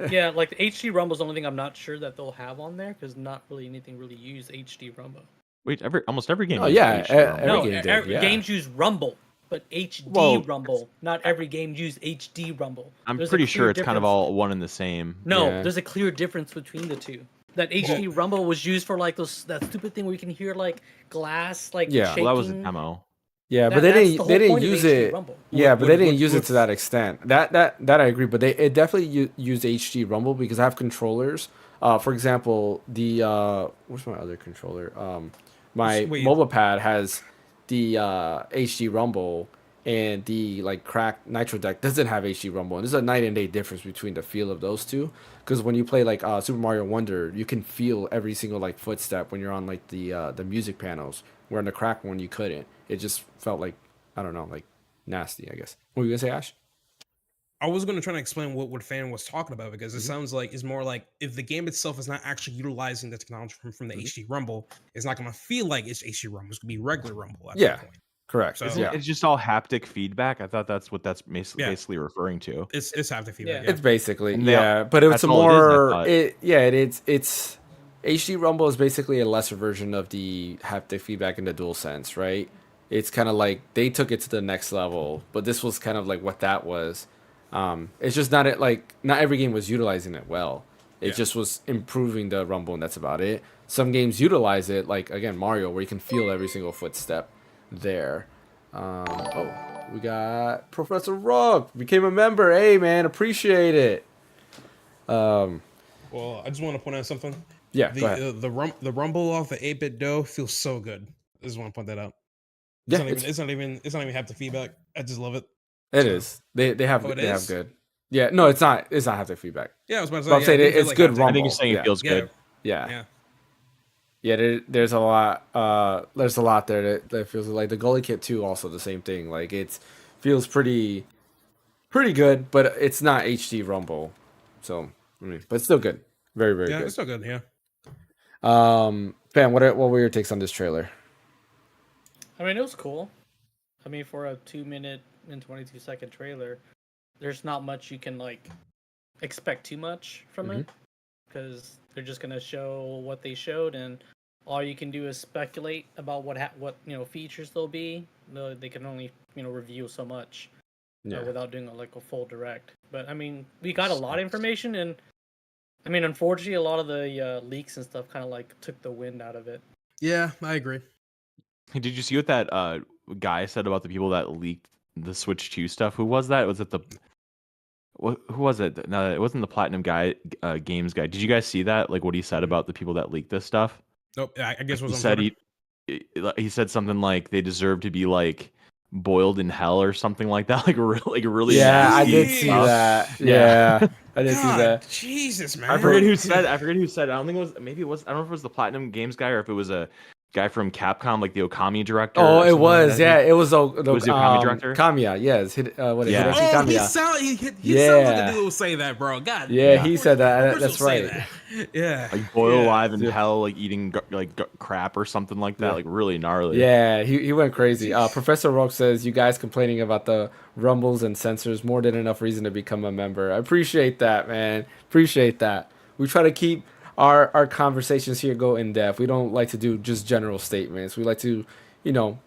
Yeah, like the HD Rumble is the only thing I'm not sure that they'll have on there because not really anything really use HD Rumble. Wait, almost every game. Oh, used yeah, HD Rumble. every No, game did, yeah. games use Rumble, but HD Well, Rumble. Not every game use HD Rumble. I'm There's a pretty clear sure it's kind of difference. all one and the same. No, Yeah. there's a clear difference between the two. That HD Rumble was used for like that stupid thing where you can hear like glass like Yeah. shaking. Well, that was a demo. Yeah, but That's they the didn't whole they didn't point of use HD it. Rumble. Yeah, but they didn't What- use it what's- to that extent. That I agree, but it definitely used HD Rumble because I have controllers. For example, the where's my other controller? My Wait. mobile pad has the HD Rumble, and the like cracked Nitro deck doesn't have HD Rumble. And there's a night and day difference between the feel of those two. Because when you play like Super Mario Wonder, you can feel every single like footstep when you're on like the music panels. Where in the cracked one you couldn't. It just felt like, I don't know, like nasty, I guess. What were you gonna say, Ash? I was going to try to explain what Fan was talking about because Mm-hmm. it sounds like it's more like if the game itself is not actually utilizing the technology from the Mm-hmm. HD Rumble, it's not going to feel like it's HD Rumble. It's going to be regular Rumble at Yeah. that point. Correct. So- Yeah. It's just all haptic feedback. I thought that's what that's Yeah. basically referring to. It's haptic feedback. Yeah. Yeah. It's basically, And they- yeah. But it's that's all it is, I more, thought. it's HD Rumble is basically a lesser version of the haptic feedback in the DualSense, right? It's kind of like they took it to the next level, but this was kind of like what that was. It's just not every game was utilizing it well. It Yeah. just was improving the Rumble, and that's about it. Some games utilize it, like again Mario, where you can feel every single footstep there. We got Professor Rock became a member. Hey man, appreciate it. Well, I just want to point out something. Yeah, go ahead. The Rumble off the 8-bit dough feels so good. I just want to point that out. Yeah, It's not even haptic feedback. I just love it. it so- is. They have Oh, it they have is? good. Yeah, no, it's not haptic feedback. Yeah, I was about to say. But I'm yeah, saying it didn't feel it's like good haptic. Rumble. I think you're saying Yeah. it feels Yeah. good. Yeah, Yeah. there's a lot. There's a lot there that feels like the Gully Kit too. Also the same thing. Like it feels pretty good, but it's not HD Rumble. So but it's still good. Very very Yeah, good. it's still good. Yeah. Fan, what were your takes on this trailer? I mean, it was cool. I mean, for a 2-minute and 22-second trailer, there's not much you can like expect too much from it because they're just gonna show what they showed, and all you can do is speculate about what features there'll be. They can only reveal so much without doing a full direct. But I mean, we got a lot of information, and I mean, unfortunately, a lot of the leaks and stuff kind of like took the wind out of it. Yeah, I agree. Hey, did you see what that guy said about the people that leaked the Switch 2 stuff? Who was that? Was it who was it? No, it wasn't the Platinum guy, games guy. Did you guys see that? Like what he said about the people that leaked this stuff? Nope. I guess He was on said Twitter. he said something like they deserve to be like boiled in hell or something like that. Like really. Yeah, I nasty did see stuff. that. Yeah, I did see God, that. Jesus, man. I forget who said. I don't think it was. Maybe it was. I don't know if it was the Platinum Games guy or if it was a guy from Capcom, like the Okami director. Oh, or it something like was. that, I Yeah, think. it was the Was the Okami director? Kamiya. Yes, Yeah. Hideaki Oh, he Kamiya. sounds like the dude who say that, bro. God. Yeah, Yeah. he of said course- that. of course That's he'll say right. that. Yeah. Like boil Yeah. alive in Yeah. hell, like eating crap or something like that. Yeah. Like really gnarly. Yeah, he went crazy. Jeez. Professor Rogue says, you guys complaining about the rumbles and censors, more than enough reason to become a member. I appreciate that, man. Appreciate that. We try to keep our conversations here go in depth. We don't like to do just general statements. We like to,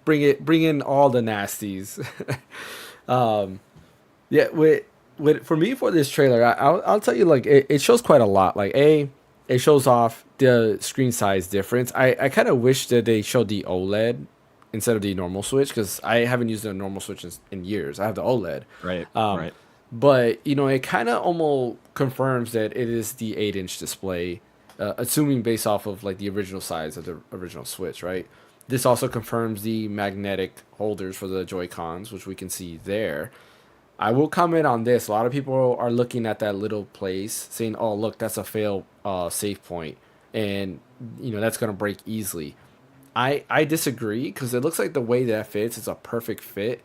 bring in all the nasties. Yeah, for me for this trailer, I'll tell you, like, it shows quite a lot. Like, it shows off the screen size difference. I kind of wish that they showed the OLED instead of the normal Switch, because I haven't used a normal Switch in years. I have the OLED. Right. Right. But, it kind of almost confirms that it is the 8-inch display, assuming based off of, like, the original size of the original Switch, right? This also confirms the magnetic holders for the Joy-Cons, which we can see there. I will comment on this. A lot of people are looking at that little place saying, oh, look, that's a fail save point. And, that's going to break easily. I disagree, because it looks like the way that fits is a perfect fit.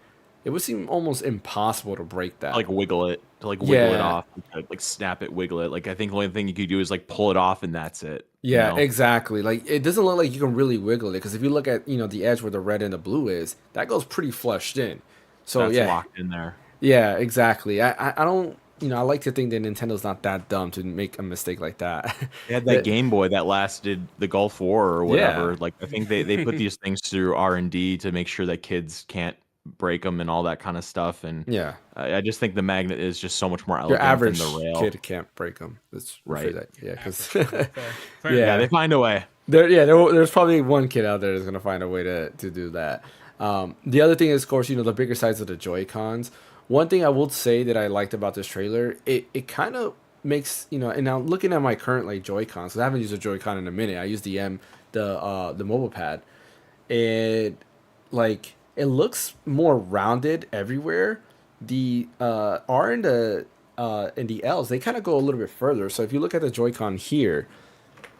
It would seem almost impossible to break that. Like wiggle it, wiggle it Yeah. off, like snap it, wiggle it. Like I think the only thing you could do is like pull it off, and that's it. Yeah, exactly. Like, it doesn't look like you can really wiggle it, because if you look at, the edge where the red and the blue is, that goes pretty flushed in. So That's yeah, locked in there. yeah, exactly. I don't, I like to think that Nintendo's not that dumb to make a mistake like that. They had that Game Boy that lasted the Gulf War or whatever. Yeah. Like I think they put these things through R&D to make sure that kids can't break them and all that kind of stuff. And Yeah, I just think the magnet is just so much more your elegant average than the rail. kid can't break them. That's Right. That. Yeah, because Fair Yeah. Yeah, they find a way. there's probably one kid out there that's gonna find a way to do that. The other thing is, of course, the bigger size of the Joy-Cons. One thing I will say that I liked about this trailer, it kind of makes, and now looking at my current like Joy-Cons, 'cause I haven't used a Joy-Con in a minute. I use the mobile pad, and like it looks more rounded everywhere. The R and the L's, they kind of go a little bit further. So if you look at the Joy-Con here,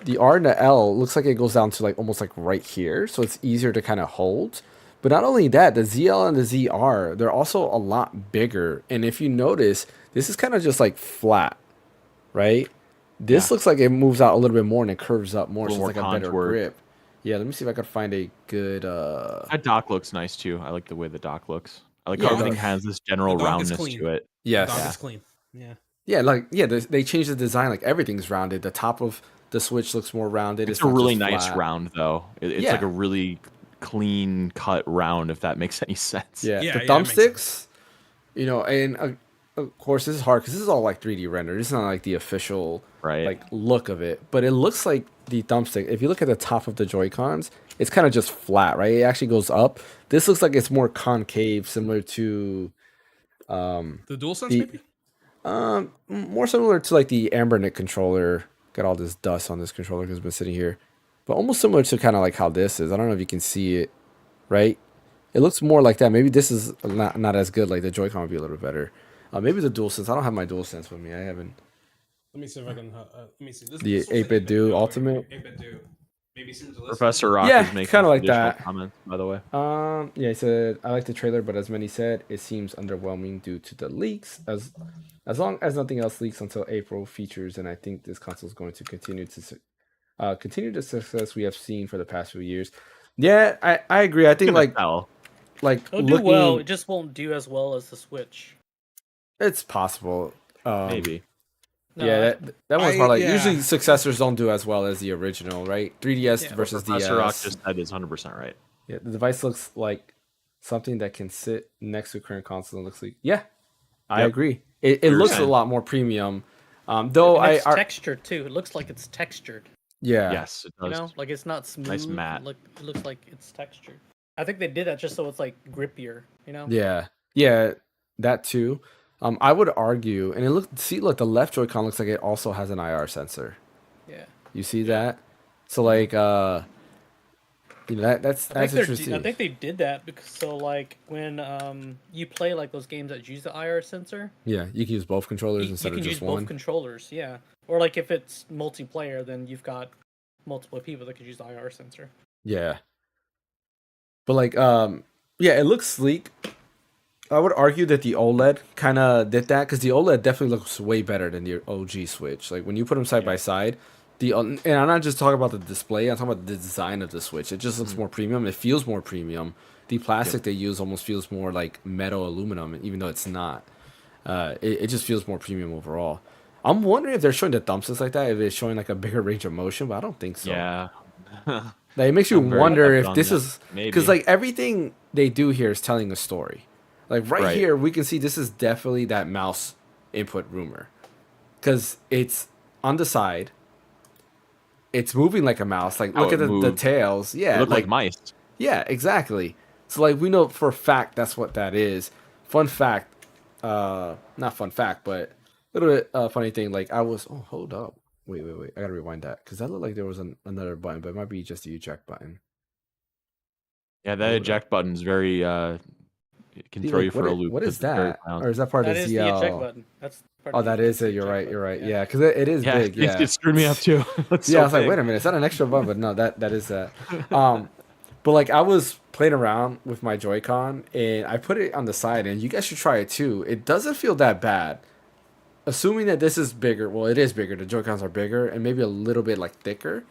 the R and the L looks like it goes down to like almost like right here, so it's easier to kind of hold. But not only that, the ZL and the ZR, they're also a lot bigger. And if you notice, this is kind of just like flat, right? This looks like it moves out a little bit more and it curves up more, so it's more like a better contoured. grip. Yeah, let me see if I could find a good. That dock looks nice too. I like the way the dock looks. I like Yeah, how it everything does. has this general The dock is roundness clean. to it. Yes. Dog Yeah. is clean. Yeah. They changed the design. Like everything's rounded. The top of the Switch looks more rounded. It's a not really just nice flat. round though. It's Yeah. like a really clean cut round, if that makes any sense. Yeah, Yeah, the yeah, it makes thumbsticks, and of course this is hard because this is all like 3D rendered. It's not like the official Right. like look of it, but it looks like the thumbstick. If you look at the top of the Joy-Cons, it's kind of just flat, right? It actually goes up. This looks like it's more concave, similar to The DualSense, The- maybe? more similar to like the Ambernet controller. Got all this dust on this controller because it's been sitting here, but almost similar to kind of like how this is. I don't know if you can see it, right? It looks more like that. Maybe this is not as good. Like the Joy-Con would be a little bit better. Maybe the DualSense. I don't have my DualSense with me. I haven't. Let me see if I can. Let me see. This, The this looks 8-bit do Ultimate? 8-bit do. Maybe similar to this. Professor Rock Yeah, is making kinda like additional that. comments, by the way. Yeah, he said I like the trailer, but as many said, it seems underwhelming due to the leaks. As long as nothing else leaks until April features, and I think this console is going to continue the success we have seen for the past few years. Yeah, I agree. I think Hell. It'll do well. It just won't do as well as the Switch. It's possible. Maybe. No, Yeah, that one's probably yeah. usually successors don't do as well as the original, right? 3DS Yeah. versus Professor Rock DS. just said is 100% right. Yeah, the device looks like something that can sit next to current console and looks like I Yep. agree. It looks a 100%. lot more premium. Though and it's textured too. It looks like it's textured. yeah. Yes, it You does. know, like it's not smooth. Nice matte. It looks like it's textured. I think they did that just so it's like grippier. You know. Yeah, that too. I would argue, and look, the left Joy-Con looks like it also has an IR sensor. Yeah. You see that? So like, that's interesting. I think they did that because like when you play like those games that use the IR sensor, Yeah, you can use both controllers you instead can of use just both one. controllers. Yeah. Or like if it's multiplayer, then you've got multiple people that could use the IR sensor. Yeah. But like, yeah, it looks sleek. I would argue that the OLED kind of did that because the OLED definitely looks way better than the OG Switch. Like when you put them side by side, and I'm not just talking about the display. I'm talking about the design of the Switch. It just looks more premium. It feels more premium. The plastic they use almost feels more like metal aluminum, even though it's not. It just feels more premium overall. I'm wondering if they're showing the thumbsticks like that, if it's showing like a bigger range of motion, but I don't think so. Yeah. Like, it makes you I'm very wonder left if on this that. is Maybe. because like everything they do here is telling a story. Like right Right. here, we can see this is definitely that mouse input rumor, because it's on the side. It's moving like a mouse. Like look Oh, at it the moved. tails. They Yeah, look like mice. yeah, exactly. So like we know for a fact that's what that is. Fun fact, not fun fact, but a little bit funny thing. Like I was, oh hold up, wait, I gotta rewind that because that looked like there was another button, but it might be just the eject button. Yeah, that Hold up. eject button's very it can See, throw like, you for a loop. what is because it's very that? round. Or is that part That of is the the ZL? eject button. That's part Oh, of the- that is that's the it. You're eject right. You're button, right. Yeah, because it is Yeah, big. Yeah, it screwed me up too. It's yeah. so I was like, big. wait a minute, is that an extra button? But no, that is that. But like I was playing around with my Joy-Con and I put it on the side, and you guys should try it too. It doesn't feel that bad. Assuming that this is bigger, well, it is bigger. The Joy-Cons are bigger and maybe a little bit like thicker.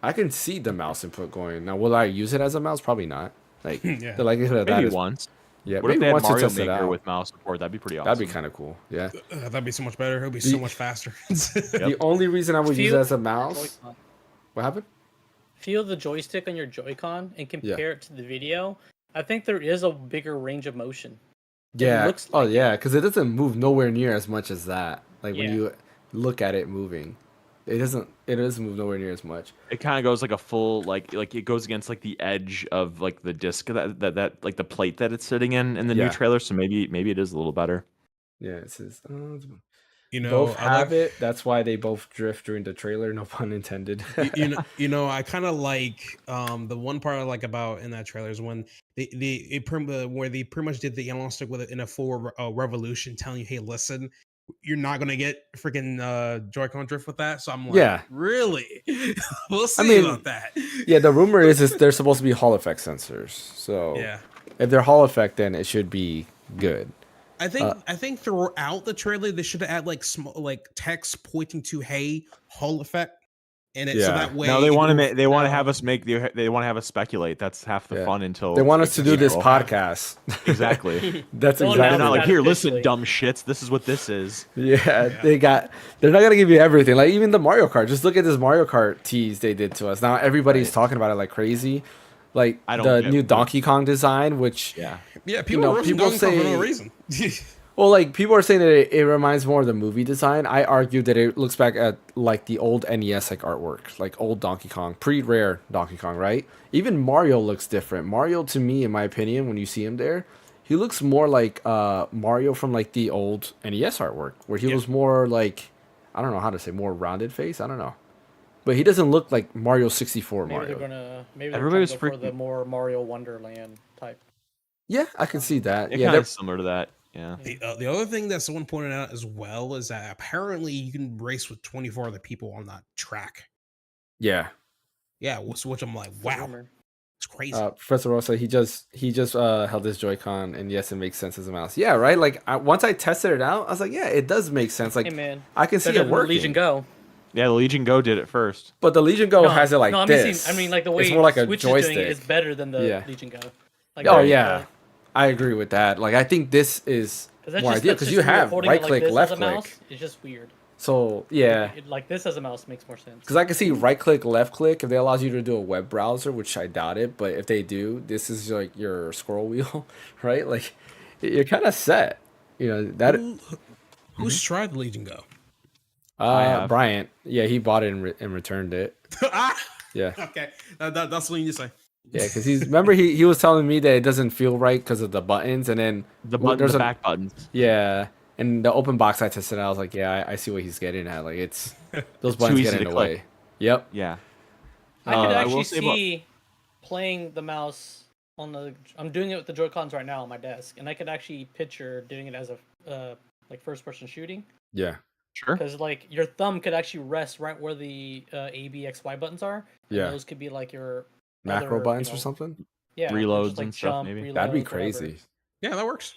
I can see the mouse input going. Now, will I use it as a mouse? Probably not. Like Yeah. the likelihood of that Maybe is once. yeah. What if Maybe they had once to Mario test it Maker out. with mouse support? That'd be pretty awesome. That'd be kind of cool. Yeah. That'd be so much better. It would be so much faster. The only reason I would use it Feel as a mouse. Joy-Con. What happened? Feel the joystick on your Joy-Con and compare it to the video. I think there is a bigger range of motion. Yeah. looks Oh like yeah, because it doesn't move nowhere near as much as that. Like when Yeah. you look at it moving, it doesn't move nowhere near as much. It kind of goes like a full like it goes against like the edge of like the disc that like the plate that it's sitting in the Yeah. new trailer. So maybe it is a little better. Yeah, it says You know, both I have like, it. That's why they both drift during the trailer. No pun intended. you know, I kind of like the one part I like about in that trailer is when where they pretty much did the analog stick with it in a full revolution, telling you, hey, listen, you're not gonna get freaking Joy-Con drift with that. So I'm like, Yeah. really? We'll see mean, about that. Yeah, the rumor is they're supposed to be Hall effect sensors. So Yeah. if they're Hall effect, then it should be good. I think throughout the trailer they should have had like small like text pointing to hey Hall effect in it so Yeah. that way No, they want to to have us they want to have us speculate. That's half the Yeah. fun until They want us to do this April. podcast. Exactly. That's Don't exactly. They're Now not they like got here, officially. listen, dumb shits. This is what this is. Yeah, they're not gonna give you everything. Like even the Mario Kart. Just look at this Mario Kart tease they did to us. Now everybody's Right. talking about it like crazy. Like I don't the get new it. Donkey Kong design, which Yeah. yeah people know, are roasting people Donkey Kong for no say- reason. well, like people are saying that it reminds more of the movie design. I argue that it looks back at like the old NES like artwork, like old Donkey Kong, pre-rare Donkey Kong, right? Even Mario looks different. Mario, to me, in my opinion, when you see him there, he looks more like Mario from like the old NES artwork, where he was more like, I don't know how to say, more rounded face. I don't know, but he doesn't look like Mario 64 Maybe Mario. they're gonna maybe Everybody's they're trying to go for freaking- the more Mario Wonderland type. Yeah, I can see that. It Yeah, kind they're- of similar to that. Yeah. The other thing that someone pointed out as well is that apparently you can race with 24 other people on that track. yeah. Yeah, which I'm like, It's a wow, rumor. it's crazy. Professor Rosa, he just held his Joy-Con, and yes, it makes sense as a mouse. Yeah, right. Like once I tested it out, I was like, yeah, it does make sense. Like Hey man, I can see better it than the working. Legion Go. Yeah, the Legion Go did it first. But the Legion Go has it like no, this. I mean, like the way it's more like a Switch joystick. is doing it is better than the Yeah. Legion Go. Like, Oh the- yeah, I agree with that. Like I think this is that's more just- ideal that's because just you weird. have Holding right it like click, this as left a click. mouse is just weird. So yeah, Like this as a mouse makes more sense. because I can see right click, left click. If they allows you to do a web browser, which I doubt it, but if they do, this is like your scroll wheel, right? Like you're kind of set. You know that. Who's tried the Legion Go? have. Bryant, yeah, he bought it and returned it. Yeah. Okay, that's what you need to say. Yeah, because he was telling me that it doesn't feel right because of the buttons, and then The there's a- back buttons. yeah, and the open box I tested, I was like, yeah, I see what he's getting at. Like it's those Too buttons easy get in to the click. way. Yep. Yeah. I could I will actually say about- see playing the mouse on the. I'm doing it with the Joy-Cons right now on my desk, and I could actually picture doing it as a like first-person shooting. Yeah. Sure. because like your thumb could actually rest right where the A, B, X, Y buttons are, and Yeah. those could be like your Macro other, buttons or something. Yeah, or Reloads just like and stuff, jump, maybe. reload, That'd be whatever. crazy. Yeah, that works.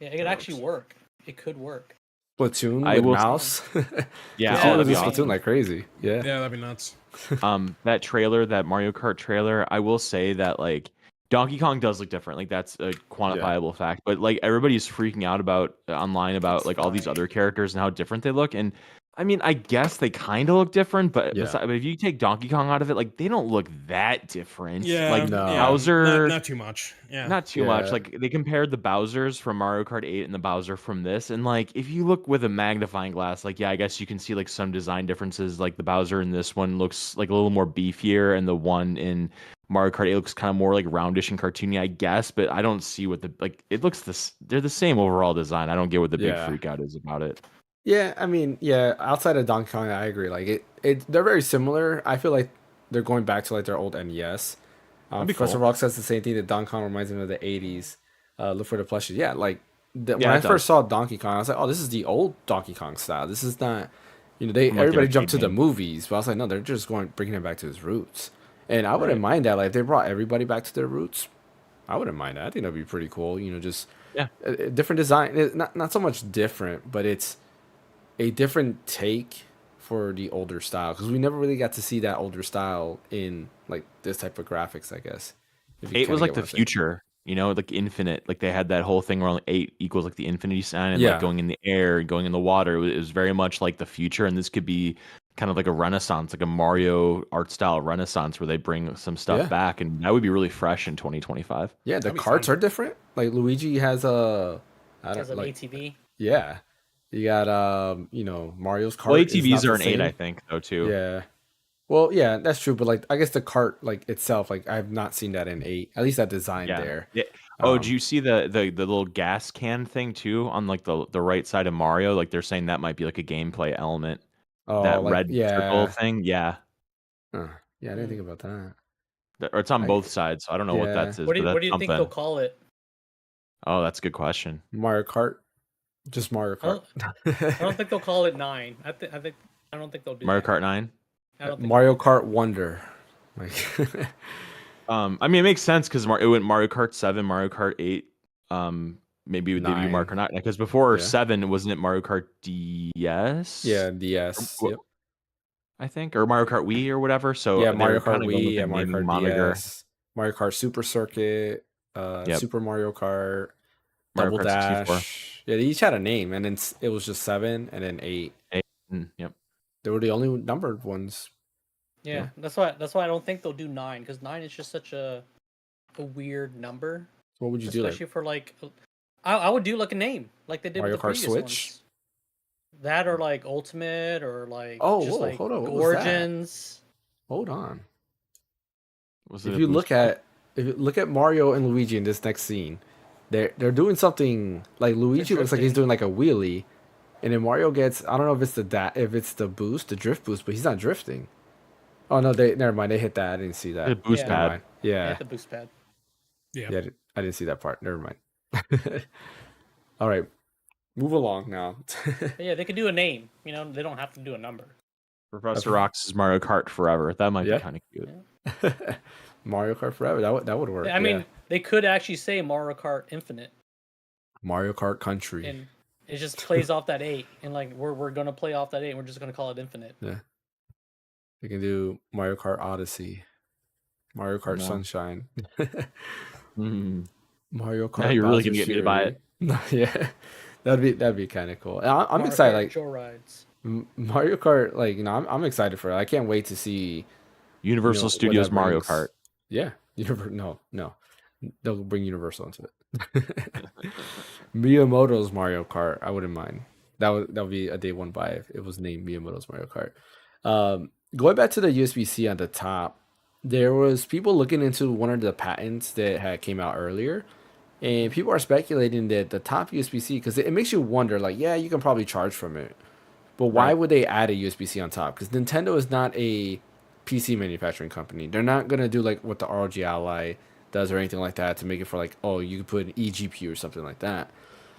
Yeah, it could That actually work. It could work. Splatoon I with will- mouse. Yeah, Splatoon oh, would that'd do be Splatoon awesome. like crazy. Yeah. Yeah, that'd be nuts. That trailer, that Mario Kart trailer, I will say that like Donkey Kong does look different. Like that's a quantifiable fact. But like everybody's freaking out about online about like all these other characters and how different they look. And I mean, I guess they kind of look different, but Yeah. but if you take Donkey Kong out of it, like they don't look that different. Yeah, like No. yeah, Bowser, not too much. Yeah, not too much. Yeah. Like they compared the Bowsers from Mario Kart 8 and the Bowser from this, and like if you look with a magnifying glass, like yeah, I guess you can see like some design differences. Like the Bowser in this one looks like a little more beefier, and the one in Mario Kart 8 looks kind of more like roundish and cartoony, I guess. But I don't see what the like. It looks this. They're the same overall design. I don't get what the big Yeah. freak out is about it. Yeah, I mean, yeah, outside of Donkey Kong, I agree. Like they're very similar. I feel like they're going back to like their old NES. That'd be Professor cool. Rock says the same thing. That Donkey Kong reminds him of the '80s. Look for the plushies. Yeah, like when Yeah, I it does. first saw Donkey Kong, I was like, oh, this is the old Donkey Kong style. This is not, From, like, everybody the jumped to arcade the game. movies, but I was like, no, they're just bringing him back to his roots. And I wouldn't Right. mind that. Like if they brought everybody back to their roots, I wouldn't mind that. I think that'd be pretty cool. Just Yeah. a different design. Not so much different, but it's a different take for the older style because we never really got to see that older style in like this type of graphics, I guess. If you 8 was kinda like get the what I'm saying. future, like infinite. Like they had that whole thing where only 8 equals like the infinity sign and Yeah. like going in the air and going in the water. It was very much like the future, and this could be kind of like a renaissance, like a Mario art style renaissance where they bring some stuff Yeah. back, and that would be really fresh in 2025. Yeah, the That'd be carts fun. are different. Like Luigi has a, I As don't an like. ATV. Yeah, you got Mario's cart. Well, is not ATVs the are an 8, I same. think, though too. Yeah. Well, yeah, that's true. But like, I guess the cart like itself, like I've not seen that in 8. At least that design Yeah. there. Yeah. Oh, Um, do you see the little gas can thing too on like the right side of Mario? Like they're saying that might be like a gameplay element. Oh, That like red circle yeah. thing, yeah. Yeah, I didn't think about that. Or it's on I- both sides, so I don't know what yeah. that is, What do but you, that's what do you think something. they'll call it? Oh, that's a good question. Mario Kart, just Mario I don't- Kart. I don't think they'll call it 9. I don't think they'll do Mario that. Kart 9. I don't think Mario Kart Wonder. Like, I mean, it makes sense because it went Mario Kart 7, Mario Kart 8. Maybe they do Mario 9. Kart 9 because before Yeah. 7 wasn't it Mario Kart DS? yeah, DS. Or- Yep. I think, or Mario Kart Wii or whatever. So Yeah, they're Mario kind Kart of going with Wii, the yeah, Mario naming Kart moniker. DS, Mario Kart Super Circuit, Yep. Super Mario Kart, Mario Double Kart 64. Dash. Yeah, they each had a name, and then it was just 7 and then 8. Yep. They were the only numbered ones. Yeah, that's why I don't think they'll do 9 because 9 is just such a weird number, What would you do? Like, especially for like. I would do like a name like they did Mario with the Kart previous Switch? ones. That or like Ultimate or like Oh, just whoa, like hold on, what was that? Origins. hold on. Was it If a you boost pack? look at Mario and Luigi in this next scene, they're doing something like Luigi looks like he's drifting. doing like a wheelie, and then Mario gets, I don't know if it's the boost, the drift boost, but he's not drifting. Oh no, never mind. They hit that. I didn't see that. The boost Yeah. Never pad. mind. Yeah, Yeah, the boost pad. Yeah. yeah. I didn't see that part. Never mind. All right, move along now. But yeah, they could do a name. They don't have to do a number. Professor Okay. Rox's Mario Kart Forever. That might Yeah. be kind of cute. Mario Kart Forever. That would work. I mean, yeah. they could actually say Mario Kart Infinite, Mario Kart Country. and it just plays off that 8, and like we're gonna play off that 8, and we're just gonna call it Infinite. Yeah. They can do Mario Kart Odyssey, Mario Kart No. Sunshine, Mm. Mario Kart. Now you're really Bowser gonna get me to buy it. Fury. Yeah, that'd be kind of cool. And I'm Mario excited. Kart Like Joe rides. Mario Kart. Like I'm excited for it. I can't wait to see. Universal what Studios that Mario brings. Kart. Yeah, no, they'll bring Universal into it. Miyamoto's Mario Kart. I wouldn't mind. That would be a day one buy if it was named Miyamoto's Mario Kart. Going back to the USB-C on the top, there was people looking into one of the patents that had came out earlier, and people are speculating that the top USB-C, because it makes you wonder, like, yeah, you can probably charge from it, but why Right. would they add a USB-C on top? Because Nintendo is not a PC manufacturing company. They're not gonna do like what the ROG Ally does or anything like that to make it for like, oh, you could put an eGPU or something like that.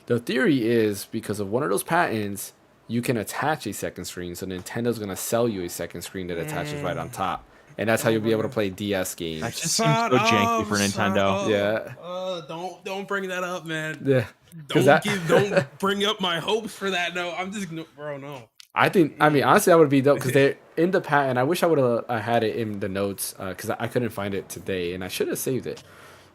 The theory is because of one of those patents, you can attach a second screen. So Nintendo's gonna sell you a second screen that attaches right on top, and that's how you'll be able to play DS That games. just seems so janky for Nintendo. Yeah. Don't bring that up, man. Yeah, Don't bring up my hopes for that. No, I'm just bro. No. I mean, honestly, that would be dope because they're in the patent. I wish I would have had it in the notes because I couldn't find it today, and I should have saved it.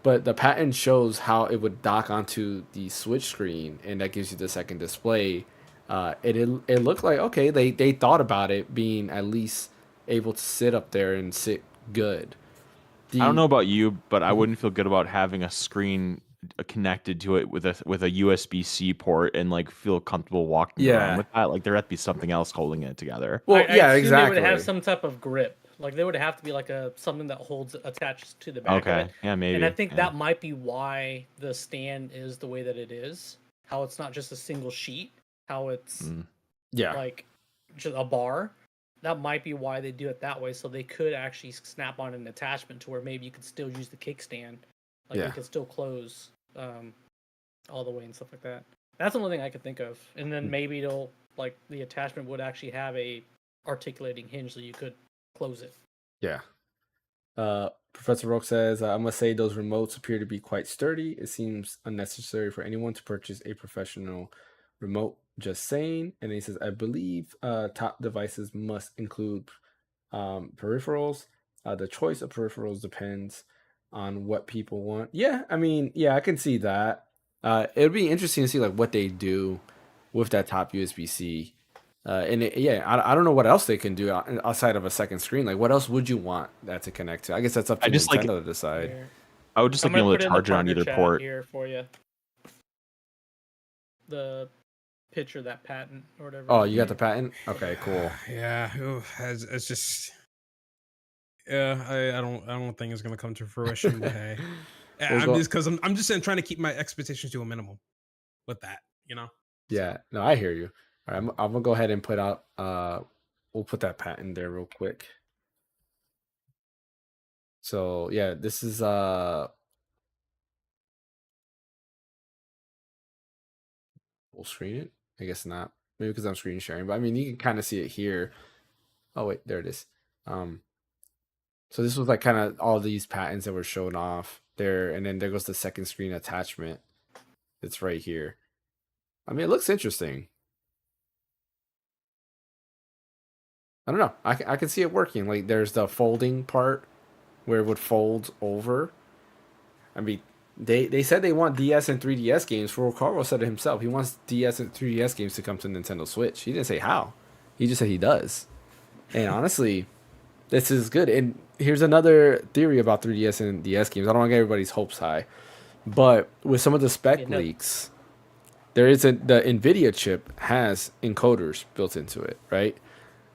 But the patent shows how it would dock onto the Switch screen, and that gives you the second display. It looked like, okay, they thought about it being at least able to sit up there and sit good. I don't know about you, but I wouldn't feel good about having a screen connected to it with a USB-C port and like feel comfortable walking around with that. Like there had to be something else holding it together. Well, I yeah, assume exactly. They would have some type of grip. Like they would have to be like something that holds attached to the back of it. Yeah, maybe. And I think that might be why the stand is the way that it is. How it's not just a single sheet. How it's like just a bar. That might be why they do it that way. So they could actually snap on an attachment to where maybe you could still use the kickstand. Like you could still close all the way and stuff like that. That's the only thing I could think of. And then maybe it'll like the attachment would actually have a articulating hinge so you could close it. Yeah. Professor Roke says, I must say those remotes appear to be quite sturdy. It seems unnecessary for anyone to purchase a professional remote. Just saying. And he says, I believe top devices must include peripherals. The choice of peripherals depends on what people want. Yeah, I mean, yeah, I can see that. It would be interesting to see like what they do with that top USB-C. I don't know what else they can do outside of a second screen. Like, what else would you want that to connect to? I guess that's up to Nintendo to decide. Here. I would just like be able to charge it on either port. Here for you. The picture of that patent or whatever. Oh, you got the patent? Okay, cool. Yeah, it's just. Yeah, I don't think it's gonna come to fruition. But hey, I'm just trying to keep my expectations to a minimum with that, you know. Yeah, no, I hear you. All right, I'm gonna go ahead and put out. We'll put that patent there real quick. So yeah, this is We'll screen it. I guess not. Maybe because I'm screen sharing, but I mean you can kind of see it here. Oh wait, there it is. So this was like kind of all these patents that were shown off there, and then there goes the second screen attachment. It's right here. I mean, it looks interesting. I don't know. I can see it working. Like there's the folding part where it would fold over. I mean, they said they want DS and 3DS games. Furukawa said it himself. He wants DS and 3DS games to come to Nintendo Switch. He didn't say how. He just said he does. And honestly, this is good. And here's another theory about 3DS and DS games. I don't want to get everybody's hopes high. But with some of the spec leaks, the NVIDIA chip has encoders built into it, right?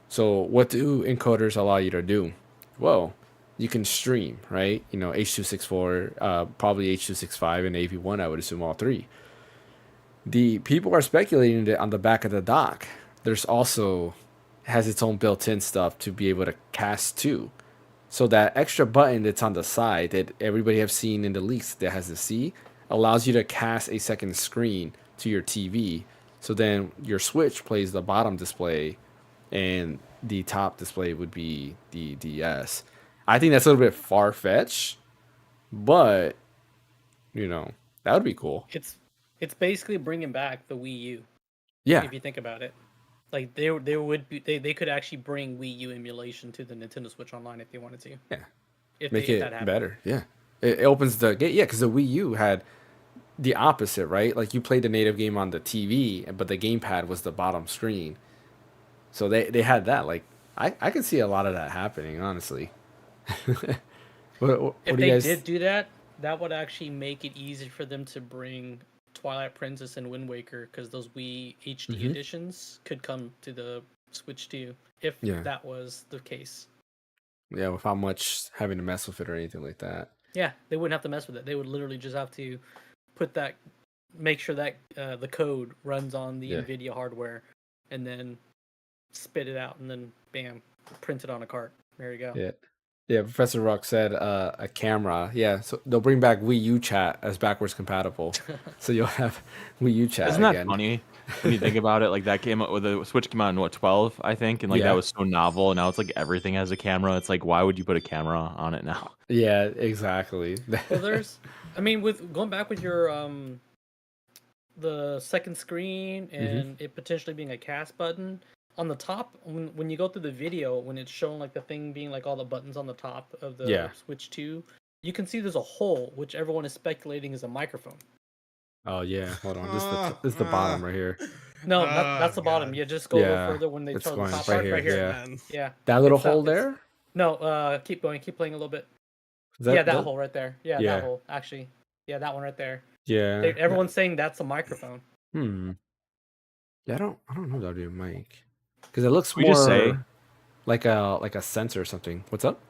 So what do encoders allow you to do? Well, you can stream, right? You know, H.264, probably H.265 and AV1, I would assume all three. The people are speculating that on the back of the dock, there's also has its own built-in stuff to be able to cast to. So that extra button that's on the side that everybody have seen in the leaks that has the C allows you to cast a second screen to your TV. So then your Switch plays the bottom display and the top display would be the DS. I think that's a little bit far-fetched, but you know, that would be cool. It's basically bringing back the Wii U. Yeah. If you think about it. Like they could actually bring Wii U emulation to the Nintendo Switch Online if they wanted to. Yeah. If Make it it better. Yeah. It opens the gate. Yeah, because the Wii U had the opposite, right? Like you played the native game on the TV, but the gamepad was the bottom screen. So they had that. Like I can see a lot of that happening, honestly. If they did do that, that would actually make it easy for them to bring Twilight Princess and Wind Waker, because those Wii HD editions could come to the Switch too, if that was the case. Yeah, without much having to mess with it or anything like that. Yeah, they wouldn't have to mess with it. They would literally just have to make sure that the code runs on the NVIDIA hardware, and then spit it out, and then bam, print it on a cart. There you go. Yeah. Yeah, Professor Rock said a camera. Yeah, so they'll bring back Wii U chat as backwards compatible. So you'll have Wii U chat Isn't that again. funny when you think about it? Like that came out with the Switch came out in what 12, I think, and like that Yeah. was so novel. And now it's like everything has a camera. It's like why would you put a camera on it now? Yeah, exactly. Well, I mean, with going back with your the second screen and it potentially being a cast button on the top when you go through the video when it's showing like the thing being like all the buttons on the top of the Yeah. Switch 2, you can see there's a hole which everyone is speculating is a microphone. Oh yeah, hold on. This is the bottom right here. No, that's the bottom. Yeah, just go a little further when they it's show the going top right part here. right here. Yeah. Yeah. That little It's that- hole it's- there? No, keep going, keep playing a little bit. Is That hole right there. Yeah, Yeah. that hole actually. Yeah, that one right there. Yeah. Everyone's saying that's a microphone. Yeah, I don't know if that'd be a mic. Because it looks We just say- more like a sensor or something. What's up?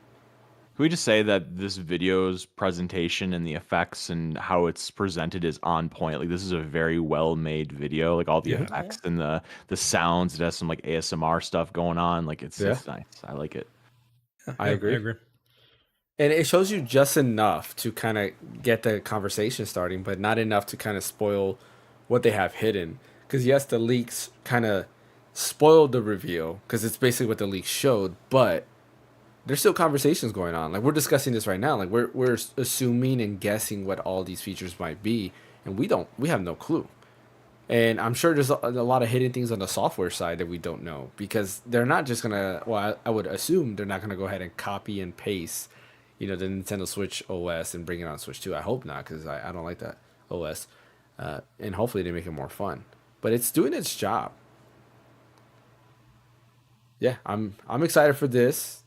Can we just say that this video's presentation and the effects and how it's presented is on point? Like this is a very well made video. Like all the Yeah. effects and the sounds. It has some like ASMR stuff going on. Like it's nice. I like it. I agree. And it shows you just enough to kind of get the conversation starting, but not enough to kind of spoil what they have hidden. Because yes, the leaks kind of spoiled the reveal because it's basically what the leaks showed, but there's still conversations going on. Like we're discussing this right now. Like we're assuming and guessing what all these features might be, and we have no clue. And I'm sure there's a lot of hidden things on the software side that we don't know because they're not just gonna. Well, I would assume they're not gonna go ahead and copy and paste, the Nintendo Switch OS and bring it on Switch 2. I hope not because I don't like that OS, and hopefully they make it more fun. But it's doing its job. Yeah, I'm excited for this.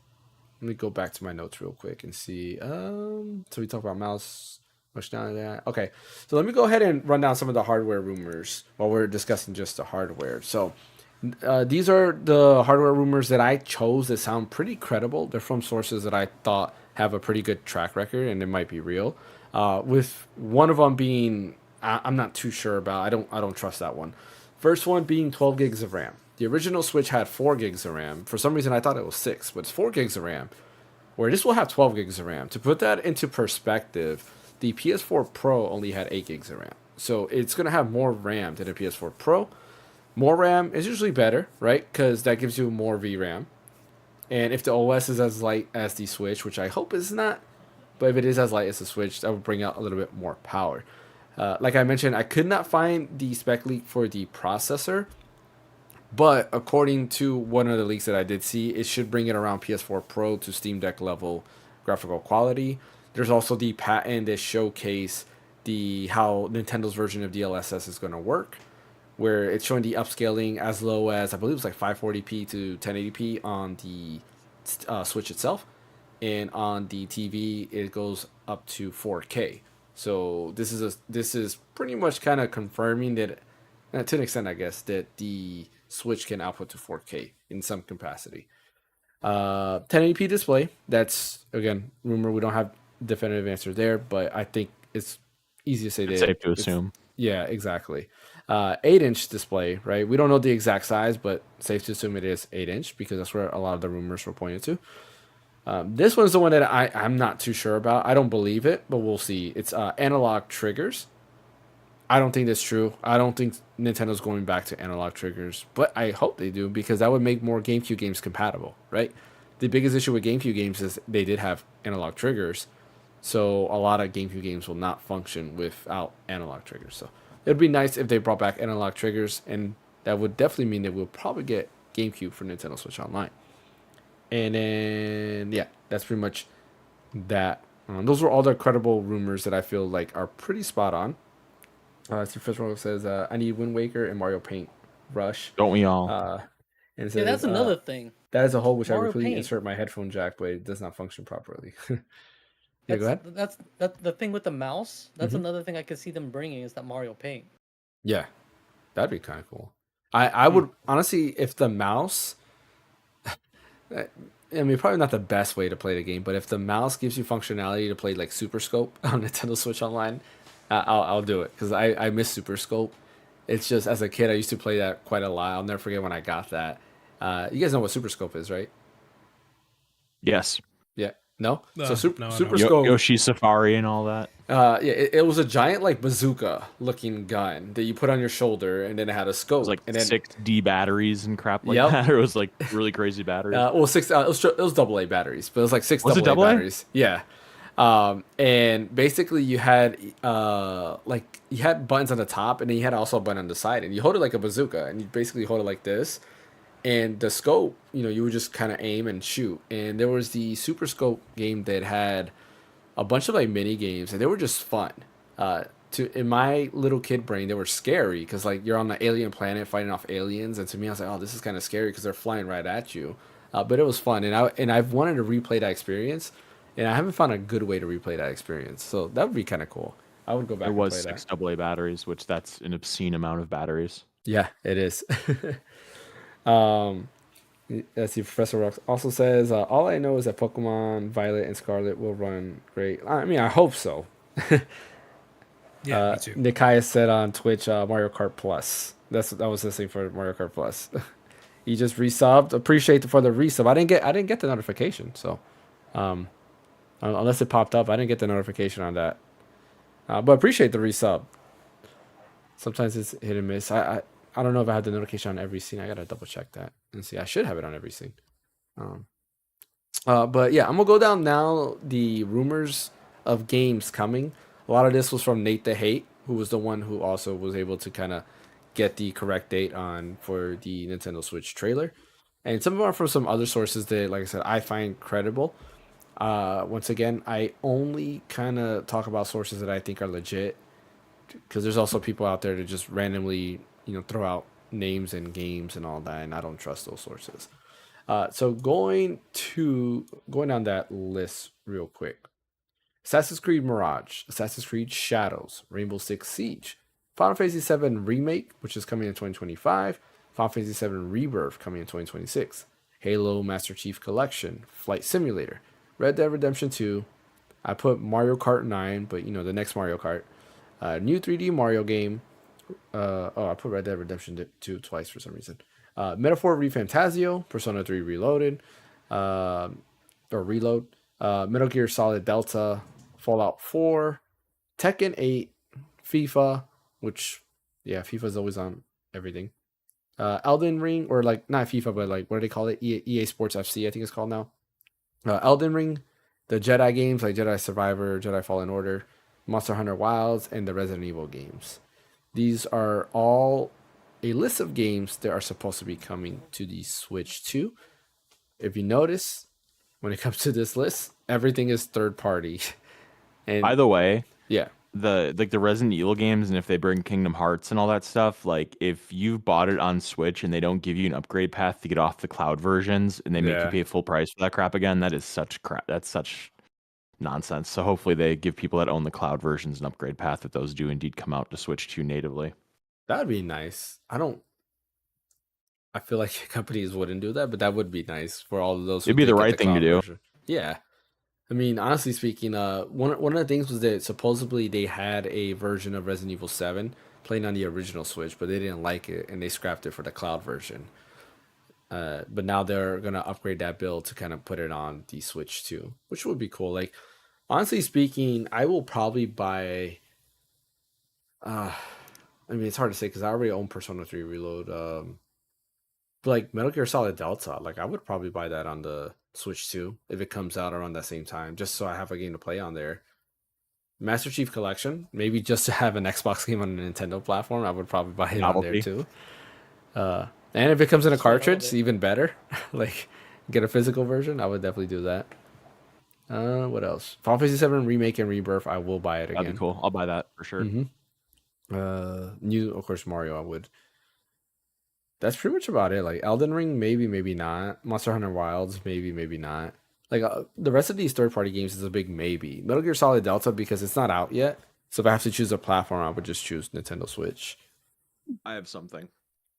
Let me go back to my notes real quick and see. So we talked about mouse functionality. Okay, so let me go ahead and run down some of the hardware rumors while we're discussing just the hardware. So these are the hardware rumors that I chose that sound pretty credible. They're from sources that I thought have a pretty good track record and it might be real. With one of them being, I'm not too sure about. I don't trust that one. First one being 12 gigs of RAM. The original Switch had 4 gigs of RAM. For some reason, I thought it was 6, but it's 4 gigs of RAM. Where this will have 12 gigs of RAM. To put that into perspective, the PS4 Pro only had 8 gigs of RAM. So it's going to have more RAM than a PS4 Pro. More RAM is usually better, right? Because that gives you more VRAM. And if the OS is as light as the Switch, which I hope is not, but if it is as light as the Switch, that would bring out a little bit more power. Like I mentioned, I could not find the spec leak for the processor. But according to one of the leaks that I did see, it should bring it around PS4 Pro to Steam Deck level graphical quality. There's also the patent that showcase how Nintendo's version of DLSS is going to work, where it's showing the upscaling as low as, I believe it's like 540p to 1080p on the Switch itself. And on the TV, it goes up to 4K. So this is pretty much kind of confirming that, to an extent, I guess, that the Switch can output to 4K in some capacity. 1080p display. That's again rumor. We don't have definitive answer there, but I think it's easy to say that. Safe to assume. Yeah, exactly. 8-inch display, right? We don't know the exact size, but safe to assume it is 8-inch because that's where a lot of the rumors were pointed to. This one's the one that I'm not too sure about. I don't believe it, but we'll see. It's analog triggers. I don't think that's true. I don't think Nintendo's going back to analog triggers, but I hope they do because that would make more GameCube games compatible, right? The biggest issue with GameCube games is they did have analog triggers, so a lot of GameCube games will not function without analog triggers. So it'd be nice if they brought back analog triggers, and that would definitely mean that we'll probably get GameCube for Nintendo Switch Online. And then, yeah, that's pretty much that. Those were all the credible rumors that I feel like are pretty spot on. Steve Fitzgerald says, I need Wind Waker and Mario Paint Rush. Don't we all? And it Yeah, says, that's another thing. that is a hole which I Mario repeatedly Paint. insert my headphone jack, but it does not function properly. Yeah, That's, go ahead. That's the thing with the mouse. That's another thing I could see them bringing is that Mario Paint. Yeah, that'd be kind of cool. I would, honestly, if the mouse... I mean, probably not the best way to play the game, but if the mouse gives you functionality to play like Super Scope on Nintendo Switch Online, I'll do it because I miss Super Scope. It's just as a kid I used to play that quite a lot. I'll never forget when I got that. You guys know what Super Scope is, right? Yes. Yeah. No, so No, I Super don't. Scope. Yoshi Safari and all that. Yeah, it was a giant like bazooka looking gun that you put on your shoulder, and then it had a It was scope, like and then 6D batteries and crap like Yep. that. Or it was like really crazy batteries. well, six. It was AA batteries, but it was like six Was it AA AA? batteries. Yeah. And basically you had you had buttons on the top, and then you had also a button on the side, and you hold it like a bazooka, and you basically hold it like this. And the scope, you would just kind of aim and shoot. And there was the Super Scope game that had a bunch of like mini games, and they were just fun. In my little kid brain, they were scary because like you're on an alien planet fighting off aliens, and to me, I was like, oh, this is kind of scary because they're flying right at you. But it was fun, and I've wanted to replay that experience, and I haven't found a good way to replay that experience. So that would be kind of cool. I would go back. There and was play 6 that. AA batteries, which that's an obscene amount of batteries. Yeah, it is. Let's see. Professor Rox also says, all I know is that Pokemon Violet and Scarlet will run great. I mean, I hope so. Yeah, me too. Nikai said on Twitch, Mario Kart Plus. I was listening for Mario Kart Plus. He just resubbed. Appreciate for the resub. I didn't get the notification. So, unless it popped up, I didn't get the notification on that. But appreciate the resub. Sometimes it's hit and miss. I don't know if I have the notification on every scene. I gotta double check that and see. I should have it on every scene. But yeah, I'm gonna go down now the rumors of games coming. A lot of this was from Nate the Hate, who was the one who also was able to kind of get the correct date for the Nintendo Switch trailer. And some of them are from some other sources that, like I said, I find credible. Once again, I only kind of talk about sources that I think are legit, because there's also people out there that just randomly, throw out names and games and all that, and I don't trust those sources. So going down that list real quick. Assassin's Creed Mirage, Assassin's Creed Shadows, Rainbow Six Siege, Final Fantasy VII Remake, which is coming in 2025, Final Fantasy VII Rebirth coming in 2026, Halo Master Chief Collection, Flight Simulator, Red Dead Redemption 2. I put Mario Kart 9, but the next Mario Kart. New 3D Mario game. I put Red Dead Redemption 2 twice for some reason. Metaphor ReFantazio, Persona 3 Reloaded, Reload, Metal Gear Solid Delta, Fallout 4, Tekken 8, FIFA, which, yeah, FIFA's always on everything. Elden Ring, or like, not FIFA, but like, what do they call it? EA Sports FC, I think it's called now. Elden Ring, the Jedi games, like Jedi Survivor, Jedi Fallen Order, Monster Hunter Wilds, and the Resident Evil games. These are all a list of games that are supposed to be coming to the Switch 2. If you notice, when it comes to this list, everything is third party. And by the way, yeah, the Resident Evil games, and if they bring Kingdom Hearts and all that stuff, like if you bought it on Switch and they don't give you an upgrade path to get off the cloud versions, and they make you pay full price for that crap again, that is such crap. That's such nonsense. So hopefully they give people that own the cloud versions an upgrade path if those do indeed come out to Switch 2 natively. That'd be nice. I feel like companies wouldn't do that, but that would be nice for all of those. It'd be the right thing to do. Version. Yeah. I mean, honestly speaking, one of the things was that supposedly they had a version of Resident Evil 7 playing on the original Switch, but they didn't like it, and they scrapped it for the cloud version. But now they're going to upgrade that build to kind of put it on the Switch too, which would be cool. Like, honestly speaking, I will probably buy... I mean, it's hard to say because I already own Persona 3 Reload. But like Metal Gear Solid Delta, like I would probably buy that on the Switch 2 if it comes out around that same time, just so I have a game to play on there. Master Chief Collection, maybe just to have an Xbox game on a Nintendo platform, I would probably buy it on there too. And if it comes in a cartridge, even better. Like, get a physical version, I would definitely do that. What else? Final Fantasy VII Remake and Rebirth, I will buy it again. That'd be cool. I'll buy that for sure. New, of course, Mario, I would. That's pretty much about it. Like Elden Ring, maybe, maybe not. Monster Hunter Wilds, maybe, maybe not. Like the rest of these third-party games is a big maybe. Metal Gear Solid Delta, because it's not out yet. So if I have to choose a platform, I would just choose Nintendo Switch. I have something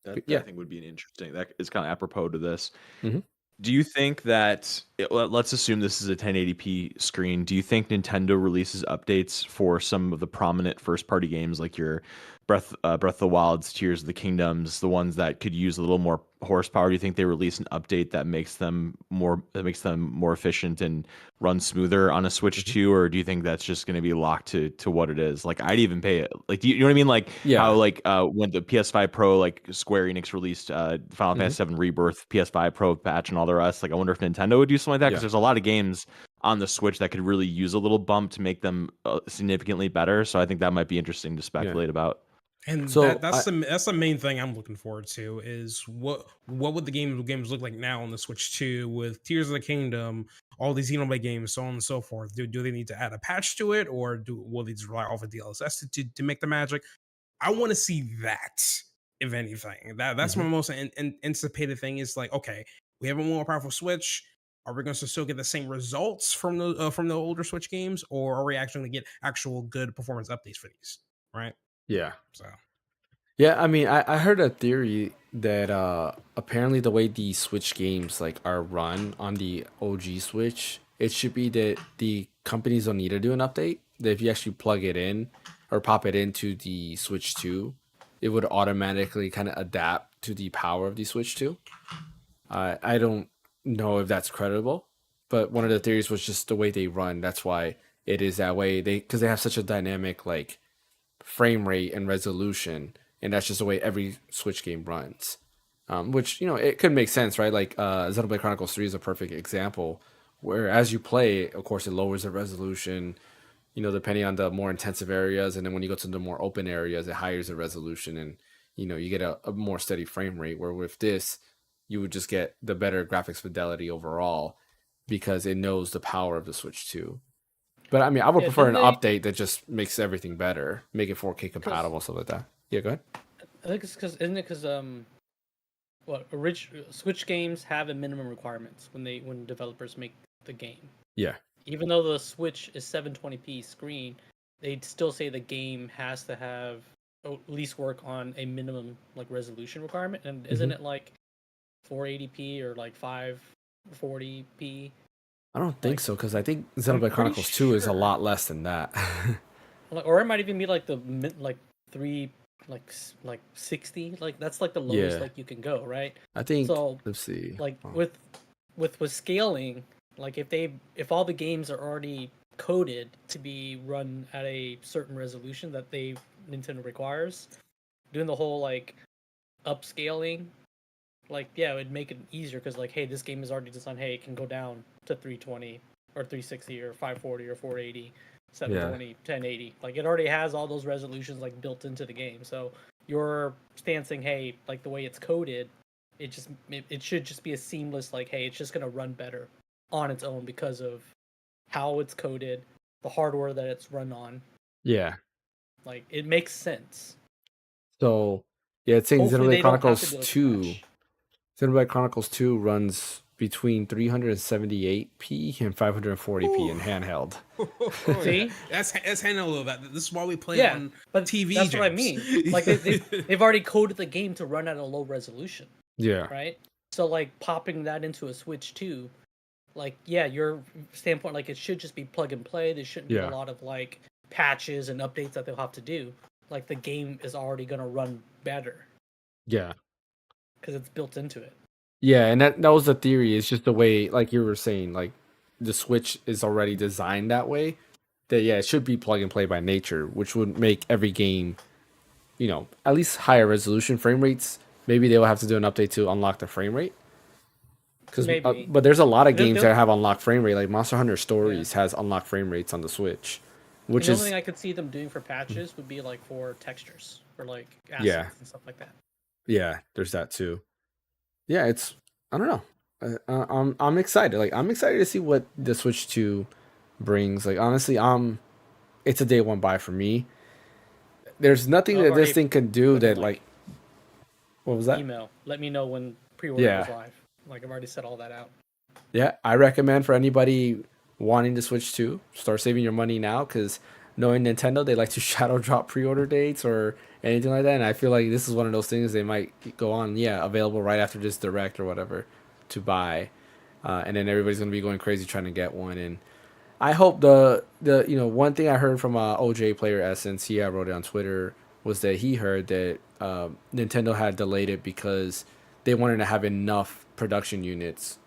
that Yeah. I think would be an interesting. That is kind of apropos to this. Mhm. Do you think that let's assume this is a 1080p screen? Do you think Nintendo releases updates for some of the prominent first-party games like your Breath of the Wild's, Tears of the Kingdoms, the ones that could use a little more horsepower? Do you think they release an update that makes them more efficient and run smoother on a Switch 2, or do you think that's just going to be locked to what it is? Like, I'd even pay it. Like, do you know what I mean? Like how when the PS5 Pro, like Square Enix released Final Fantasy 7 Rebirth PS5 Pro patch and all the rest. Like, I wonder if Nintendo would do something like that, because there's a lot of games on the Switch that could really use a little bump to make them significantly better. So I think that might be interesting to speculate about. And So that's the main thing I'm looking forward to is what would the games look like now on the Switch 2 with Tears of the Kingdom, all these Xenoblade games, so on and so forth. Do they need to add a patch to it, or will they just rely off of DLSS to make the magic? I want to see that, if anything. That's my most anticipated thing. Is like, okay, we have a more powerful Switch. Are we going to still get the same results from the older Switch games, or are we actually going to get actual good performance updates for these? Right? yeah. So. Yeah, I mean, I heard a theory that apparently the way the Switch games like are run on the OG Switch, it should be that the companies don't need to do an update. That if you actually plug it in or pop it into the Switch 2, it would automatically kind of adapt to the power of the Switch 2. I don't know if that's credible, but one of the theories was just the way they run. That's why it is that way. Because they have such a dynamic like frame rate and resolution, and that's just the way every Switch game runs. Which, you know, it could make sense, right? Like Xenoblade Chronicles 3 is a perfect example, where as you play, of course, it lowers the resolution, you know, depending on the more intensive areas, and then when you go to the more open areas, it higher the resolution, and, you know, you get a more steady frame rate, where with this, you would just get the better graphics fidelity overall, because it knows the power of the Switch 2. But I mean, I would prefer an update that just makes everything better, make it 4K compatible, stuff like that. Yeah, go ahead. I think it's because Switch games have a minimum requirements when developers make the game. Yeah. Even though the Switch is 720p screen, they'd still say the game has to have at least work on a minimum like resolution requirement. And isn't it like 480p or like 540p? I don't think so, because I think Xenoblade Chronicles 2 is a lot less than that. Or it might even be like like 60. Like that's like the lowest like you can go, right? I think. So let's see. Like with scaling, like if all the games are already coded to be run at a certain resolution that Nintendo requires, doing the whole like upscaling, like it would make it easier, because like, hey, this game is already designed, hey, it can go down to 320 or 360 or 540 or 480, 720, 1080. Like it already has all those resolutions like built into the game. So you're stancing, hey, like the way it's coded, it should just be a seamless, like, hey, it's just gonna run better on its own because of how it's coded, the hardware that it's run on. Yeah. Like it makes sense. So yeah, it's saying Hopefully Xenoblade Chronicles 2. Xenoblade Chronicles 2 runs between 378p and 540p in handheld. See, that's handheld. This is why we play on but TV. That's what I mean. Like they've already coded the game to run at a low resolution. Yeah. Right. So like popping that into a Switch 2, like your standpoint, like it should just be plug and play. There shouldn't be a lot of like patches and updates that they'll have to do. Like the game is already gonna run better. Yeah. Because it's built into it. Yeah, and that was the theory. It's just the way, like you were saying, like the Switch is already designed that way. That it should be plug and play by nature, which would make every game, you know, at least higher resolution frame rates. Maybe they will have to do an update to unlock the frame rate. But there's a lot of games that have unlocked frame rate. Like Monster Hunter Stories has unlocked frame rates on the Switch. Which the only thing I could see them doing for patches would be like for textures or like assets and stuff like that. Yeah, there's that too. Yeah, I don't know. I'm excited. Like I'm excited to see what the Switch 2 brings. Like honestly, it's a day one buy for me. There's nothing that this thing can do that like. What was that? Email. Let me know when pre-order is live. Like I've already set all that out. Yeah, I recommend for anybody wanting to Switch 2, start saving your money now, because knowing Nintendo, they like to shadow drop pre-order dates or anything like that, and I feel like this is one of those things they might go on, available right after this direct or whatever to buy, and then everybody's gonna be going crazy trying to get one. And I hope the one thing I heard from OJ Player Essence, wrote it on Twitter, was that he heard that Nintendo had delayed it because they wanted to have enough production units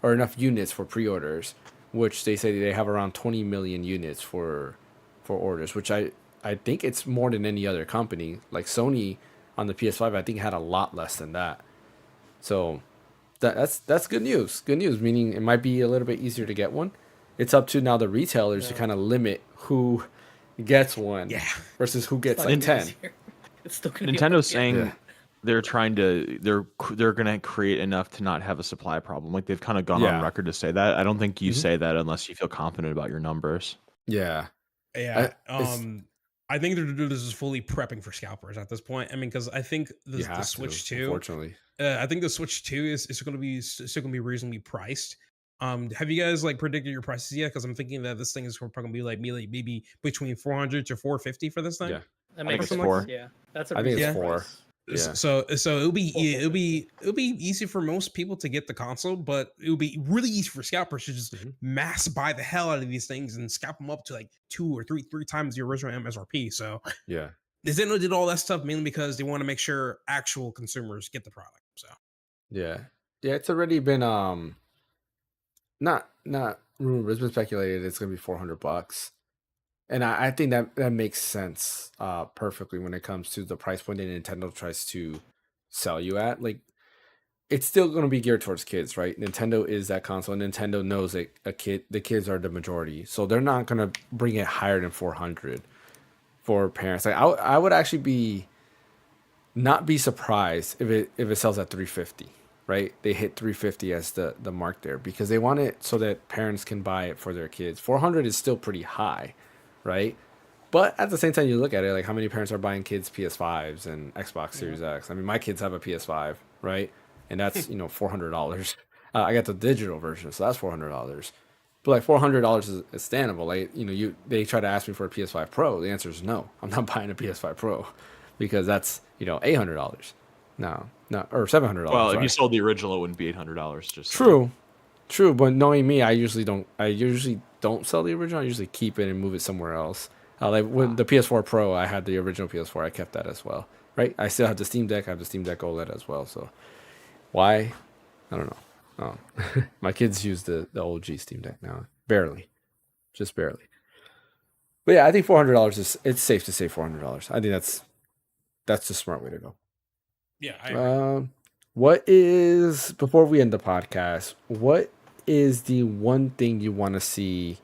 or enough units for pre-orders, which they say they have around 20 million units for orders, which I think it's more than any other company. Like Sony on the PS5, I think had a lot less than that. So that's good news. Good news, meaning it might be a little bit easier to get one. It's up to now the retailers to kind of limit who gets one versus who gets like 10. It's still gonna Nintendo's be saying they're trying to they're gonna create enough to not have a supply problem. Like they've kind of gone on record to say that. I don't think you say that unless you feel confident about your numbers. Yeah. Yeah. I think they're just fully prepping for scalpers at this point. I mean, because I think the Switch 2, unfortunately, I think the Switch 2 is going to be still going to be reasonably priced. Have you guys like predicted your prices yet? Because I'm thinking that this thing is probably going to be like maybe between 400 to 450 for this thing. Yeah, that makes sense. 4. Yeah, that's I think it's 4. Price. Yeah. So it'll be easy for most people to get the console, but it'll be really easy for scalpers to just mass buy the hell out of these things and scalp them up to like 2 or 3 times the original MSRP. So yeah, Nintendo did all that stuff mainly because they want to make sure actual consumers get the product. So yeah, it's already been not rumor, it's been speculated it's gonna be $400. And I think that makes sense perfectly when it comes to the price point that Nintendo tries to sell you at. Like, it's still going to be geared towards kids, right? Nintendo is that console. Nintendo knows that the kids are the majority, so they're not going to bring it higher than 400 for parents. Like, I would actually not be surprised if it sells at 350, right? They hit 350 as the mark there because they want it so that parents can buy it for their kids. 400 is still pretty high, right? But at the same time, you look at it, like how many parents are buying kids PS5s and Xbox Series X? I mean, my kids have a PS5, right? And that's, $400. I got the digital version, so that's $400. But like $400 is standable. Like, they try to ask me for a PS5 Pro. The answer is no. I'm not buying a PS5 Pro because that's, $800. No, or $700. Well, if you sold the original, it wouldn't be $800. Just True. But knowing me, I usually don't sell the original. I usually keep it and move it somewhere else. Like when the PS4 Pro, I had the original PS4. I kept that as well, right? I still have the Steam Deck. I have the Steam Deck OLED as well. So why? I don't know. My kids use the OG Steam Deck now, just barely. But yeah, I think $400 it's safe to say $400. I think that's the smart way to go. yeah, I agree. What is, before we end the podcast, what is the one thing you want to see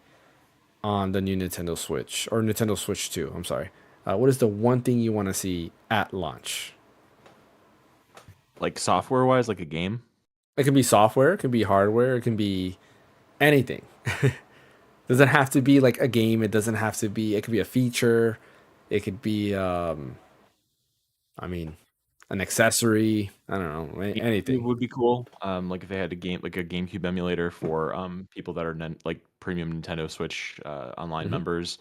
on the new Nintendo Switch or Nintendo Switch 2? I'm sorry. What is the one thing you want to see at launch? like software wise, like a game. It can be software, it can be hardware, it can be anything. Doesn't have to be like a game. It doesn't have to be. It could be a feature. It could be, an accessory. I don't know, It anything. would be cool. Like if they had a game, like a GameCube emulator for people that are like premium Nintendo Switch online members.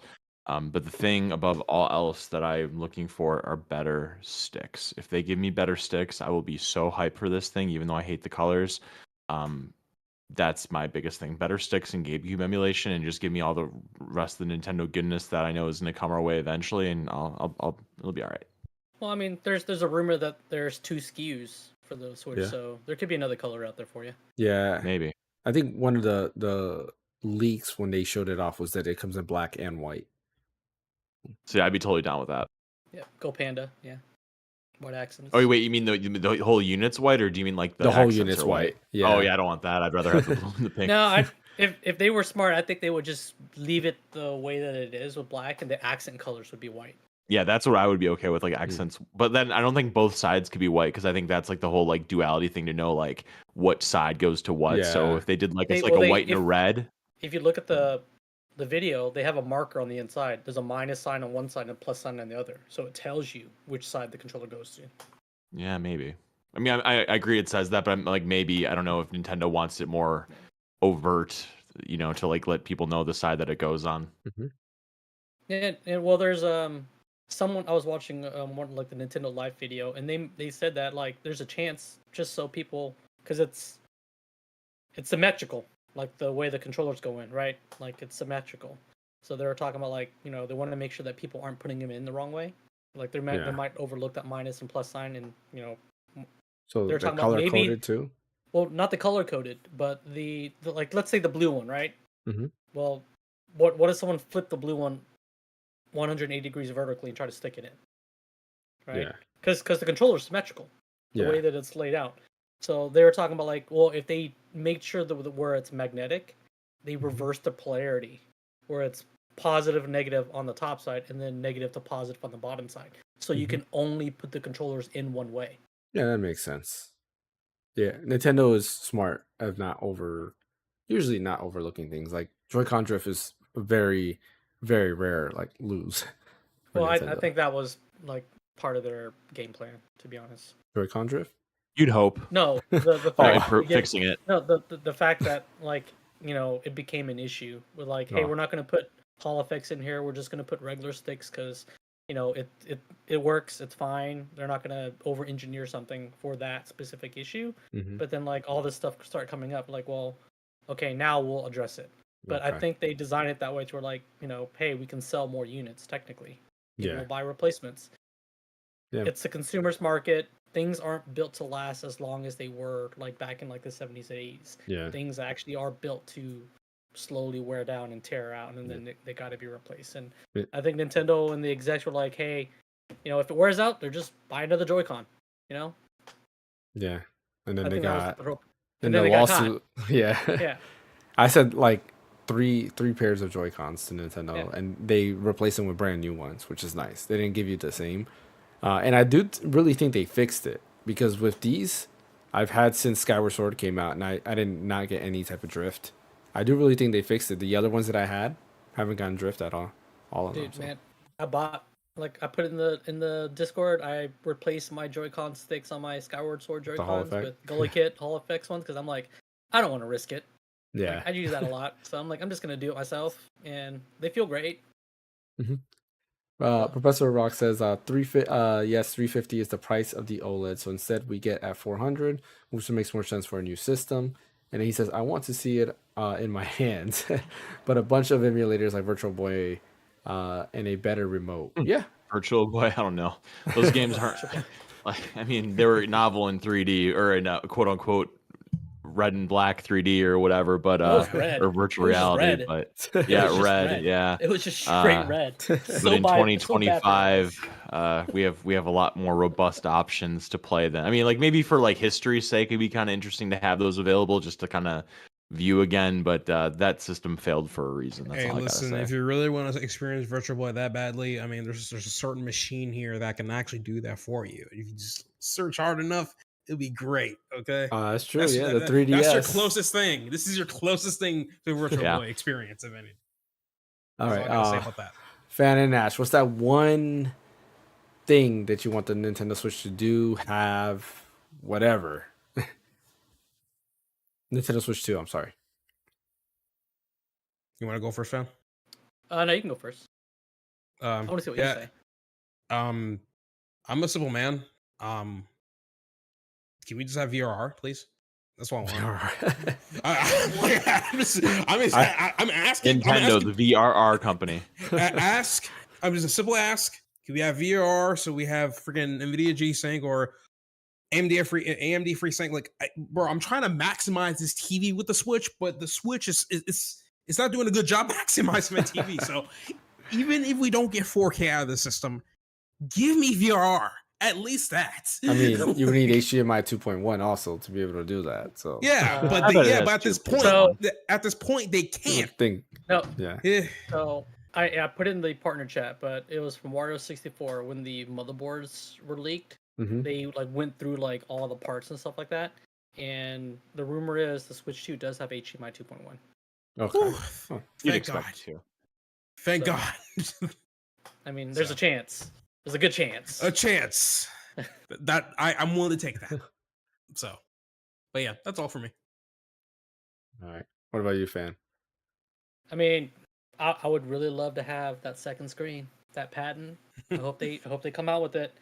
But the thing above all else that I'm looking for are better sticks. If they give me better sticks, I will be so hyped for this thing, even though I hate the colors. That's my biggest thing. Better sticks and GameCube emulation, and just give me all the rest of the Nintendo goodness that I know is going to come our way eventually, and it'll be all right. Well, I mean, there's a rumor that there's 2 SKUs for the Switch, Yeah. so there could be another color out there for you. Yeah, Maybe. I think one of the leaks when they showed it off was that it comes in black and white. So yeah, I'd be totally down with that. Yeah, go Panda. Yeah, white accents. Oh wait, you mean the whole unit's white, or do you mean like The whole accents unit's are white. Yeah. Oh yeah, I don't want that. I'd rather have the blue and the pink. No, if they were smart, I think they would just leave it the way that it is with black, and the accent colors would be white. Yeah, that's what I would be okay with, like accents. But then I don't think both sides could be white because I think that's like the whole like duality thing to know like what side goes to what. So Yeah. if they did like it's They- like well, a they- white and a red. If you look at the video, they have a marker on the inside. There's a minus sign on one side and a plus sign on the other, so it tells you which side the controller goes to. Yeah, maybe. I mean, I agree it says that, but I'm like maybe I don't know if Nintendo wants it more overt, to like let people know the side that it goes on. And well, there's someone I was watching one like the Nintendo Live video, and they said that like there's a chance just so people, because it's symmetrical, like the way the controllers go in, right? Like it's symmetrical. So they're talking about like they want to make sure that people aren't putting them in the wrong way. Like they might overlook that minus and plus sign and So they're they're talking about color maybe, coded too. well, not the color coded, but the like, let's say the blue one, right? Mm-hmm. Well, what if someone flipped the blue one 180 degrees vertically and try to stick it in, right? Yeah. Because the controller's symmetrical, the way that it's laid out. So they were talking about like, well, if they make sure that where it's magnetic, they reverse the polarity, where it's positive and negative on the top side, and then negative to positive on the bottom side. So you can only put the controllers in one way. Yeah, that makes sense. Yeah, Nintendo is smart of usually not overlooking things. Like Joy-Con drift is very, very rare. Like lose. for Well, I Nintendo. think that was like part of their game plan, to be honest. Joy-Con drift. You'd hope. No, the By fact fixing it. no the fact that like, you know, it became an issue with like, hey, we're not going to put Hall effects in here. We're just going to put regular sticks because, you know, it works. It's fine. They're not going to over engineer something for that specific issue. But then like all this stuff started coming up. Like, well, okay, now we'll address it. But I think they designed it that way to where like, you know, hey, we can sell more units technically. We'll buy replacements. Yeah. It's a consumer's market. Things aren't built to last as long as they were like back in like the 70s and 80s. Yeah. Things actually are built to slowly wear down and tear out, and then they got to be replaced. And I think Nintendo and the execs were like, hey, you know, if it wears out, they're just buy another Joy-Con, you know? Yeah. And then I they think that was got the hope. in And the then they got lawsuit. Yeah. Yeah. I said like three pairs of Joy-Cons to Nintendo, Yeah. and they replaced them with brand new ones, which is nice. They didn't give you the same. And I do really think they fixed it, because with these, I've had since Skyward Sword came out, and I did not get any type of drift. I do really think they fixed it. The other ones that I had haven't gotten drift at all. All of them. Dude, man, I put it in the Discord. I replaced my Joy-Con sticks on my Skyward Sword Joy-Cons with Gully Kit Hall effects ones because I'm like, I don't want to risk it. Yeah. Like, I use that a lot, so I'm like, I'm just gonna do it myself, and they feel great. Professor Rock says, yes, 350 is the price of the OLED. So instead we get at 400, which makes more sense for a new system. And then he says, I want to see it in my hands, but a bunch of emulators like Virtual Boy and a better remote. Yeah. Virtual Boy, I don't know. Those games aren't like, I mean, they were novel in 3D or in quote unquote red and black 3D or whatever, but or virtual reality, but yeah, red, yeah. It was just straight red. But in 2025, we have a lot more robust options to play then. I mean, like maybe for like history's sake, it'd be kind of interesting to have those available just to kind of view again, but that system failed for a reason. That's all I gotta say. If you really want to experience Virtual Boy that badly, I mean, there's a certain machine here that can actually do that for you. If you just search hard enough, it'll be great. Okay, that's true. The 3DS. That's your closest thing. This is your closest thing to Virtual Boy experience, if any. All right. All I gotta say about that. Fan and Ash, what's that one thing that you want the Nintendo Switch to do, have, whatever? Nintendo Switch 2, I'm sorry. You want to go first, Fan? No, you can go first. I want to see what you say. I'm a simple man. Can we just have VRR, please? That's what I want. I'm asking. Nintendo, the VRR company. I'm just a simple ask. Can we have VRR so we have freaking NVIDIA G-Sync or AMD FreeSync? Like, bro, I'm trying to maximize this TV with the Switch, but the Switch is not doing a good job maximizing my TV. So even if we don't get 4K out of the system, give me VRR. At least that. I mean, you need HDMI 2.1 also to be able to do that. So but at this point, they can't. So I put in the partner chat, but it was from Wario 64 when the motherboards were leaked. They like went through like all the parts and stuff like that, and the rumor is the Switch 2 does have HDMI 2.1. Okay. Thank God. Thank God. I mean, there's a chance. There's a good chance. A chance. That I'm willing to take that. So, but yeah, that's all for me. All right. What about you, Fan? I mean, I would really love to have that second screen, that patent. I hope they come out with it.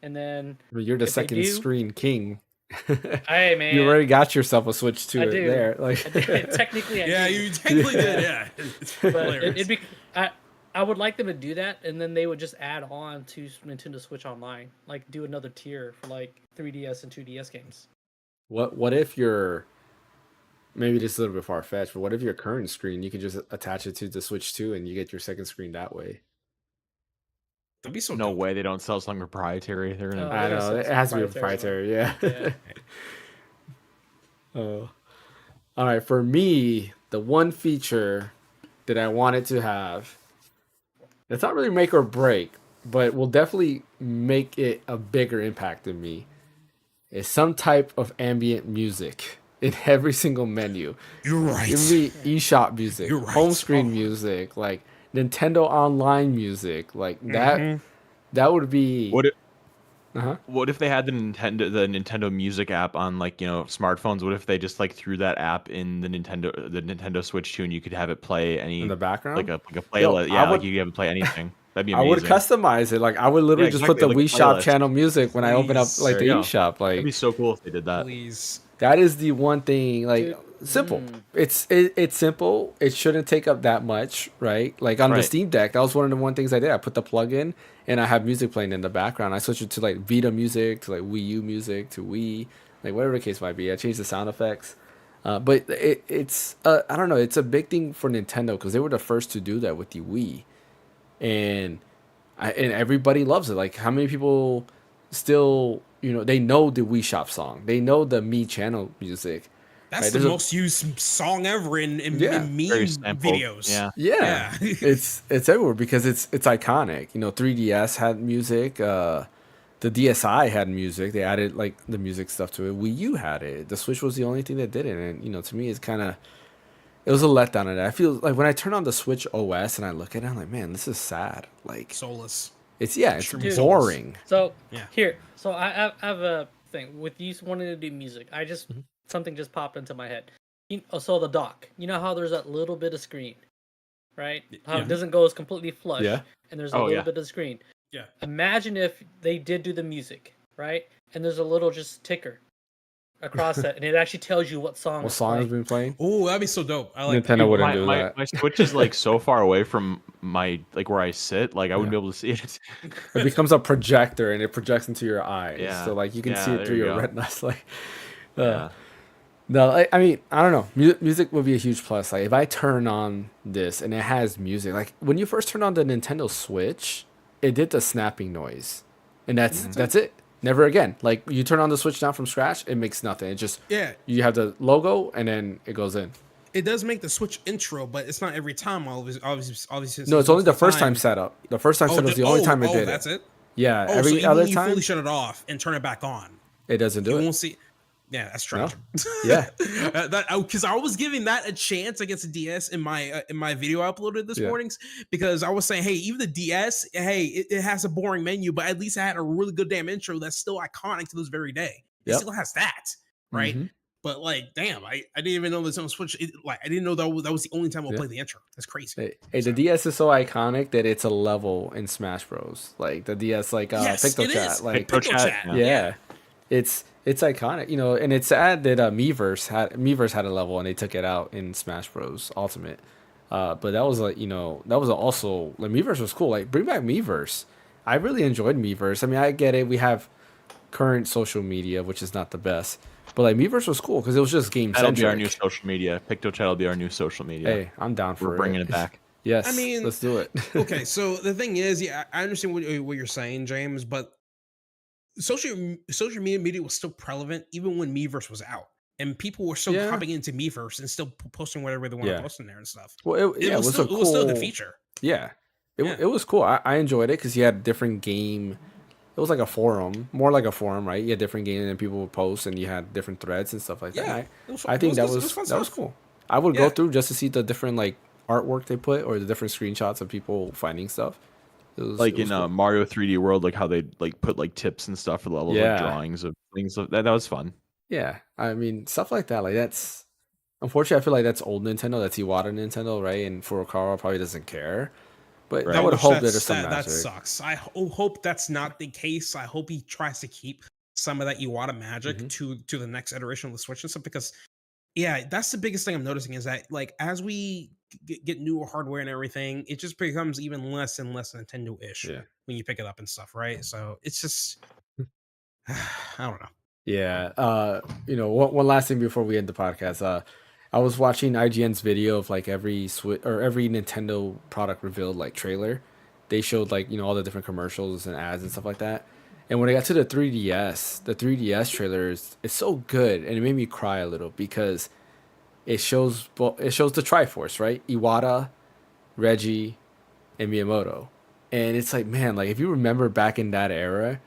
And then you're the second screen king. Hey man, you already got yourself a Switch 2 there. Like technically, you technically did. Yeah, but it'd be. I would like them to do that, and then they would just add on to Nintendo Switch Online, like do another tier for like 3DS and 2DS games. What if you're maybe just a little bit far fetched, but what if your current screen you can just attach it to the Switch 2 and you get your second screen that way? That'd be so No dope. way they don't sell something proprietary. They're gonna. Oh, I they're gonna know sell it some has to be proprietary proprietary, yeah. Yeah. Oh, all right. For me, the one feature that I wanted to have, it's not really make or break, but will definitely make it a bigger impact than me, is some type of ambient music in every single menu. You're right. Give me eShop music, You're right. home screen Oh. music, like Nintendo Online music, like that. Mhm. That would be. What if, Uh-huh. what if they had the Nintendo Music app on like smartphones? What if they just like threw that app in the Nintendo Switch 2 and you could have it play any In the background, like a playlist? Yo, Yeah, I like would- you could have it play anything. That'd be I amazing. would customize it. Like I would literally Yeah, just put the exactly, Wii like a Shop playlist. channel music when I open up Please. like There the you go. eShop. Like That'd be so cool if they did that. Please. that is the one thing. Like simple. Mm. It's simple. It shouldn't take up that much, right? Like on the Right. Steam Deck, that was one of the one things I did. I put the plug in and I have music playing in the background. I switched it to like Vita music, to like Wii U music, to Wii, like whatever the case might be. I changed the sound effects. But it's I don't know. It's a big thing for Nintendo because they were the first to do that with the Wii, and and everybody loves it. Like how many people still they know the Wii Shop song, they know the Me Channel music. That's Right, the there's a- most used song ever in Yeah. meme Very sampled. videos. Yeah. Yeah, Yeah. it's everywhere because it's iconic. 3DS had music. The DSi had music. They added like the music stuff to it. Wii U had it. The Switch was the only thing that didn't. And to me, it was a letdown of that. I feel like when I turn on the Switch OS and I look at it, I'm like, man, this is sad. Like Soulless. it's Dude. boring. So Yeah. here, so I have a thing with you wanting to do music. I just Mm-hmm. something just popped into my head. So the dock, you know how there's that little bit of screen, right? How Yeah. it doesn't go as completely flush, Yeah. and there's a Oh, little yeah. bit of screen. Yeah. Imagine if they did do the music, right? And there's a little just ticker across that, and it actually tells you what song. What is song has playing. been playing? Oh, that'd be so dope. I like Nintendo that. wouldn't my, do my, that. my Switch is like so far away from my like where I sit, like I wouldn't be able to see it. It becomes a projector and it projects into your eyes. Yeah. So like you can Yeah, see it there through you your go. retinas. Like, Yeah. no, I mean, I don't know. Music would be a huge plus. Like if I turn on this and it has music, like when you first turn on the Nintendo Switch, it did the snapping noise, and that's it. Never again. Like you turn on the Switch now from scratch, it makes nothing. It just Yeah. you have the logo and then it goes in. It does make the Switch intro, but it's not every time. Obviously. No, it's only the first time setup. The first time setup was the only time it did that's it. it. Yeah, Oh, so every even other when you time fully shut it off and turn it back on, it doesn't do you it. won't see. Yeah, that's trash. Yeah. Because I was giving that a chance against the DS in my video I uploaded this Yeah. mornings, because I was saying, hey, even the DS, hey, it has a boring menu, but at least it had a really good damn intro that's still iconic to this very day. It Yep. still has that, right? Mhm. But like, damn, I didn't even know this on Switch. I didn't know that was the only time we'll Yeah. play the intro. That's crazy. Hey, the DS is so iconic that it's a level in Smash Bros. Like the DS, like Yes, Picto it Chat, is. like Picto Chat, yeah. It's iconic, and it's sad that Miiverse had a level and they took it out in Smash Bros. Ultimate. But that was like that was also like Miiverse was cool. Like bring back Miiverse. I really enjoyed Miiverse. I mean, I get it. We have current social media, which is not the best, but like Miiverse was cool because it was just game That'll be our centric. new social media. Picto Chat will be our new social media. Hey, I'm down for We're bringing it back. Yes, I mean, let's do it. Okay, so the thing is, yeah, I understand what you're saying, James, but social media was still prevalent even when Miiverse was out, and people were still Yeah. hopping into Miiverse and still posting whatever they want Yeah. to post in there and stuff. Well, It was still a good feature. Yeah, Yeah. it was cool. I enjoyed it because you had different game. It was like a forum, more like a forum, right? You had different games and people would post, and you had different threads and stuff like Yeah, that. it was- I think it that was- was it was fun that was stuff. cool. I would Yeah. go through just to see the different like artwork they put or the different screenshots of people finding stuff. Like it was in cool. Mario 3D World, like how they like put like tips and stuff for levels, Yeah. like drawings of things. That was fun. Yeah, I mean stuff like that. Like that's unfortunately, I feel like that's old Nintendo. That's Iwata Nintendo, right? And Furukawa probably doesn't care. But Right. I would wish hope that that's- there's some that magic. sucks. I hope that's not the case. I hope he tries to keep some of that Iwata magic Mm-hmm. to the next iteration of the Switch and stuff, because yeah, that's the biggest thing I'm noticing is that like as we get new hardware and everything, it just becomes even less and less Nintendo-ish when you pick it up and stuff, right? So it's just I don't know. Yeah. One last thing before we end the podcast. I was watching IGN's video of like every every Nintendo product revealed like trailer. They showed like all the different commercials and ads and stuff like that. And when I got to the 3DS trailer is so good, and it made me cry a little because it shows the Triforce, right? Iwata, Reggie, and Miyamoto. And it's like, man, like if you remember back in that era,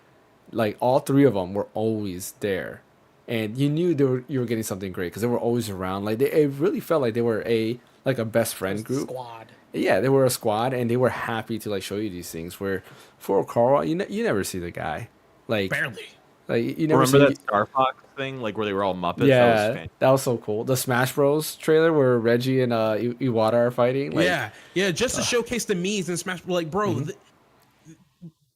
like all three of them were always there, and you knew you were getting something great because they were always around. Like it really felt like they were a best friend group. Squad. Yeah, they were a squad, and they were happy to like show you these things. Where for Carl, you never see the guy, like Barely. like you never Remember see. that Star Fox thing, like where they were all Muppets? Yeah, that was so cool. The Smash Bros. Trailer where Reggie and Iwata are fighting. Like, yeah, just to showcase the Mii's and Smash. Like, bro,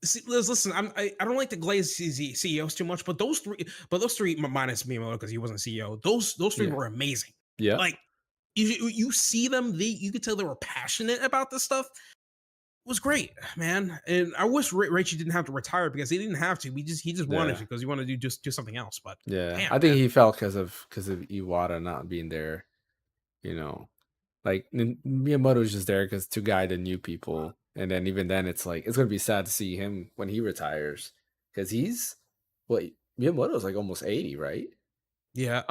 see, listen, I don't like to glaze CEOs too much, but those three minus Miyamoto because he wasn't CEO. Those three were amazing. Yeah, like you see them, you could tell they were passionate about this stuff. It was great, man. And I wish Richie didn't have to retire because he didn't have to. He just wanted to because he wanted to do something else. But yeah, I think he felt because of Iwata not being there. Like Miyamoto's just there because to guide the new people, and then even then, it's like it's gonna be sad to see him when he retires because Miyamoto's like almost 80, right? Yeah,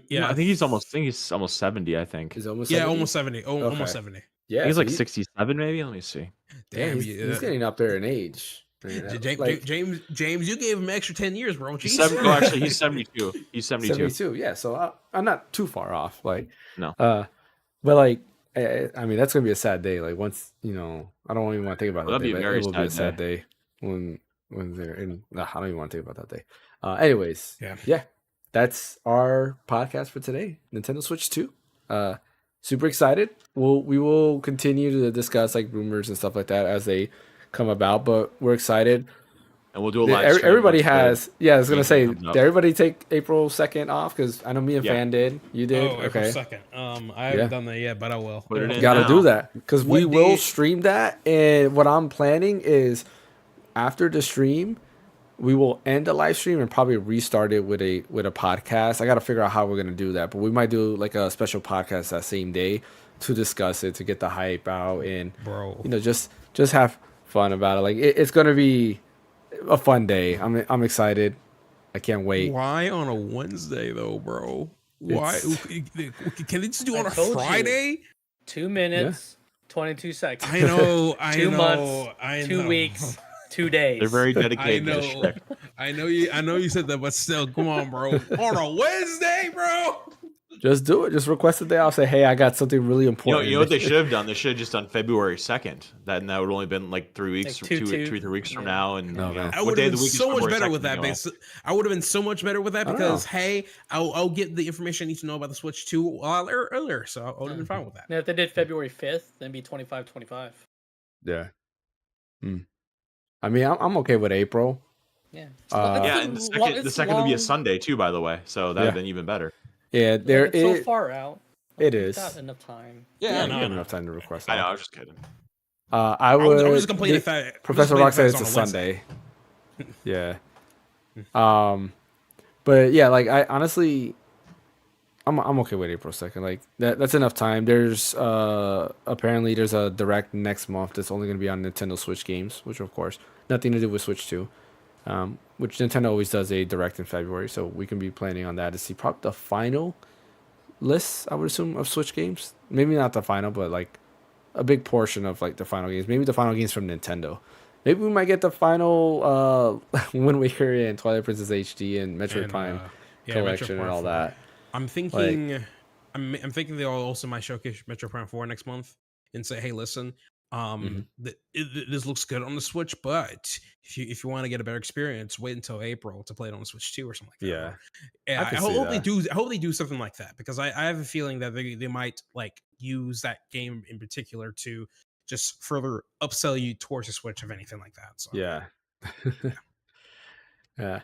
yeah. I think he's almost 70. I think He's almost 70? almost 70. Almost 70. Yeah, he's like 67, maybe. Let me see. Damn, he's getting up there in age. James, you gave him extra 10 years, bro. Actually, he's 72. He's 72. 72. Yeah, so I'm not too far off. Like, no. But like, I mean, that's gonna be a sad day. Like once I don't even want to think about that day. It will be a sad day when they're in. I don't even want to think about that day. Anyways, yeah, that's our podcast for today. Nintendo Switch 2. Super excited. We will continue to discuss like rumors and stuff like that as they come about, but we're excited. And we'll do a live stream. Everybody has. Yeah, I was gonna say, did everybody take April 2nd off? Because I know me and Fan did. You did. Oh, April 2nd. I haven't done that yet, but I will. You gotta do that because we will stream that. And what I'm planning is after the stream, we will end the live stream and probably restart it with a podcast. I gotta figure out how we're gonna do that, but we might do like a special podcast that same day to discuss it, to get the hype out and just have fun about it. Like it's gonna be a fun day. I'm excited. I can't wait. Why on a Wednesday though, bro? Why can they just do on a Friday? 2 minutes, 22 seconds. I know. 2 months, 2 weeks, 2 days. They're very dedicated. I know you said that, but still, come on, bro. On a Wednesday, bro. Just do it. Just request a day. I'll say, hey, I got something really important. You know what they should have done? They should have just done February 2nd. That would have only been like 3 weeks, like 3 weeks from now. And I would have been so much better with that. I would have been so much better with that because hey, I'll get the information I need to know about the Switch 2 a lot earlier, so I would have been fine with that. Now, if they did February 5th, then it'd be 25/25. Yeah. I mean, I'm okay with April. Yeah. And the second would be a Sunday too, by the way. So that would have been even better. Yeah, it's so far out. It is. Not enough time. Yeah, you have enough time to request. I know. I was just kidding. I would. I was just complaining the fact Professor Rock said it's a Sunday. Yeah. But yeah, like I honestly, I'm okay with April 2nd. Like that's enough time. There's apparently there's a direct next month that's only gonna be on Nintendo Switch games, which of course nothing to do with Switch 2. Which Nintendo always does a direct in February, so we can be planning on that to see probably the final list, I would assume, of Switch games. Maybe not the final, but like a big portion of like the final games. Maybe the final games from Nintendo. Maybe we might get the final Wind Waker and Twilight Princess HD and Metroid Prime collection and all that. I'm thinking, I'm thinking they also might showcase Metroid Prime 4 next month and say, hey, listen. This looks good on the Switch, but if you want to get a better experience, wait until April to play it on the Switch 2 or something like that. Yeah, I hope they do. I hope they do something like that because I have a feeling that they might like use that game in particular to just further upsell you towards the Switch, if anything like that. So yeah.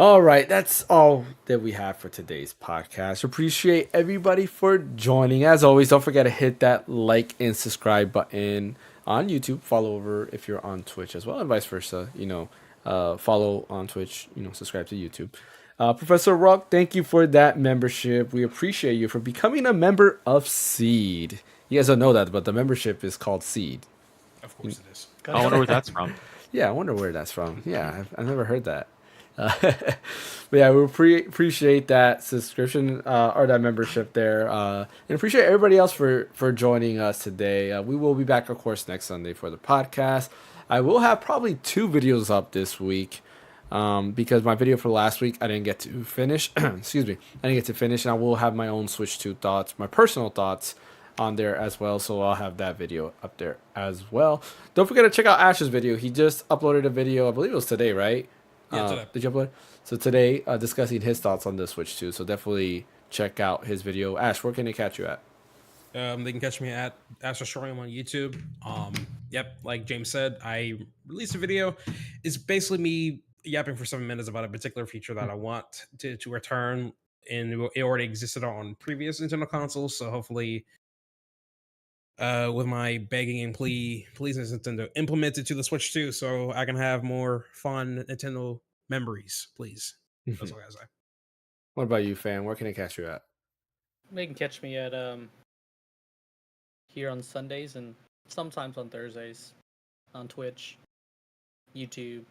All right, that's all that we have for today's podcast. Appreciate everybody for joining. As always, don't forget to hit that like and subscribe button on YouTube. Follow over if you're on Twitch as well, and vice versa. Follow on Twitch. Subscribe to YouTube. Professor Rock, thank you for that membership. We appreciate you for becoming a member of Seed. You guys don't know that, but the membership is called Seed. Of course it is. I wonder where that's from. Yeah, I wonder where that's from. Yeah, I've never heard that. But yeah, we appreciate that subscription or that membership there, and appreciate everybody else for joining us today. We will be back, of course, next Sunday for the podcast. I will have probably 2 videos up this week because my video for last week I didn't get to finish. Excuse me, I didn't get to finish, and I will have my own Switch 2 thoughts, my personal thoughts on there as well, so I'll have that video up there as well. Don't forget to check out Ash's video. He just uploaded a video, I believe it was today, right? Yeah, today. Did you upload? So today, discussing his thoughts on the Switch 2. So definitely check out his video. Ash, where can they catch you at? They can catch me at Astrostorium on YouTube. Yep, like James said, I released a video. It's basically me yapping for 7 minutes about a particular feature that I want to return, and it already existed on previous Nintendo consoles. So hopefully, with my begging and please Nintendo, implement it to the Switch 2 so I can have more fun Nintendo memories, please. That's all I gotta say. What about you, fan? Where can they catch you at? They can catch me at here on Sundays and sometimes on Thursdays on Twitch, YouTube,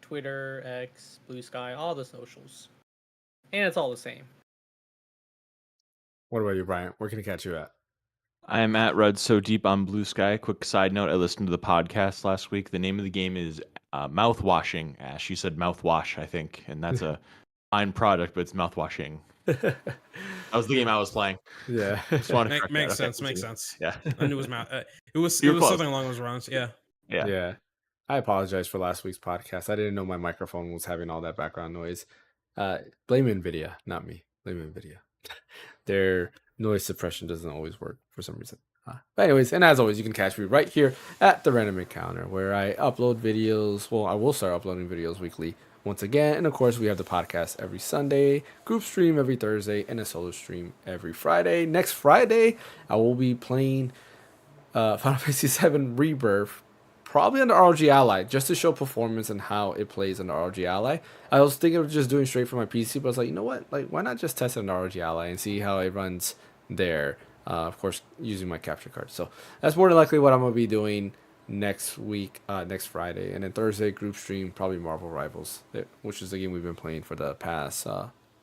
Twitter, X, Blue Sky, all the socials. And it's all the same. What about you, Brian? Where can they catch you at? I am at Red So Deep on Blue Sky. Quick side note, I listened to the podcast last week. The name of the game is Mouthwashing. Ash, you said mouthwash, I think, and that's a fine product, but it's mouthwashing. That was the game I was playing. Yeah. Just wanted to correct Makes that. sense. Makes sense. Yeah. I knew it was it was You're close. something along those lines. Yeah. Yeah. I apologize for last week's podcast. I didn't know my microphone was having all that background noise. Blame NVIDIA, not me. Blame NVIDIA. Their noise suppression doesn't always work for some reason. But anyways, and as always, you can catch me right here at the Random Encounter, where I upload videos. Well, I will start uploading videos weekly once again. And of course, we have the podcast every Sunday, group stream every Thursday, and a solo stream every Friday. Next Friday, I will be playing Final Fantasy VII Rebirth, probably under ROG Ally, just to show performance and how it plays under ROG Ally. I was thinking of just doing straight from my PC, but I was like, you know what? Like, why not just test it under ROG Ally and see how it runs there? Of course, using my capture card. So that's more than likely what I'm going to be doing next week, next Friday. And then Thursday, group stream, probably Marvel Rivals, which is the game we've been playing for the past,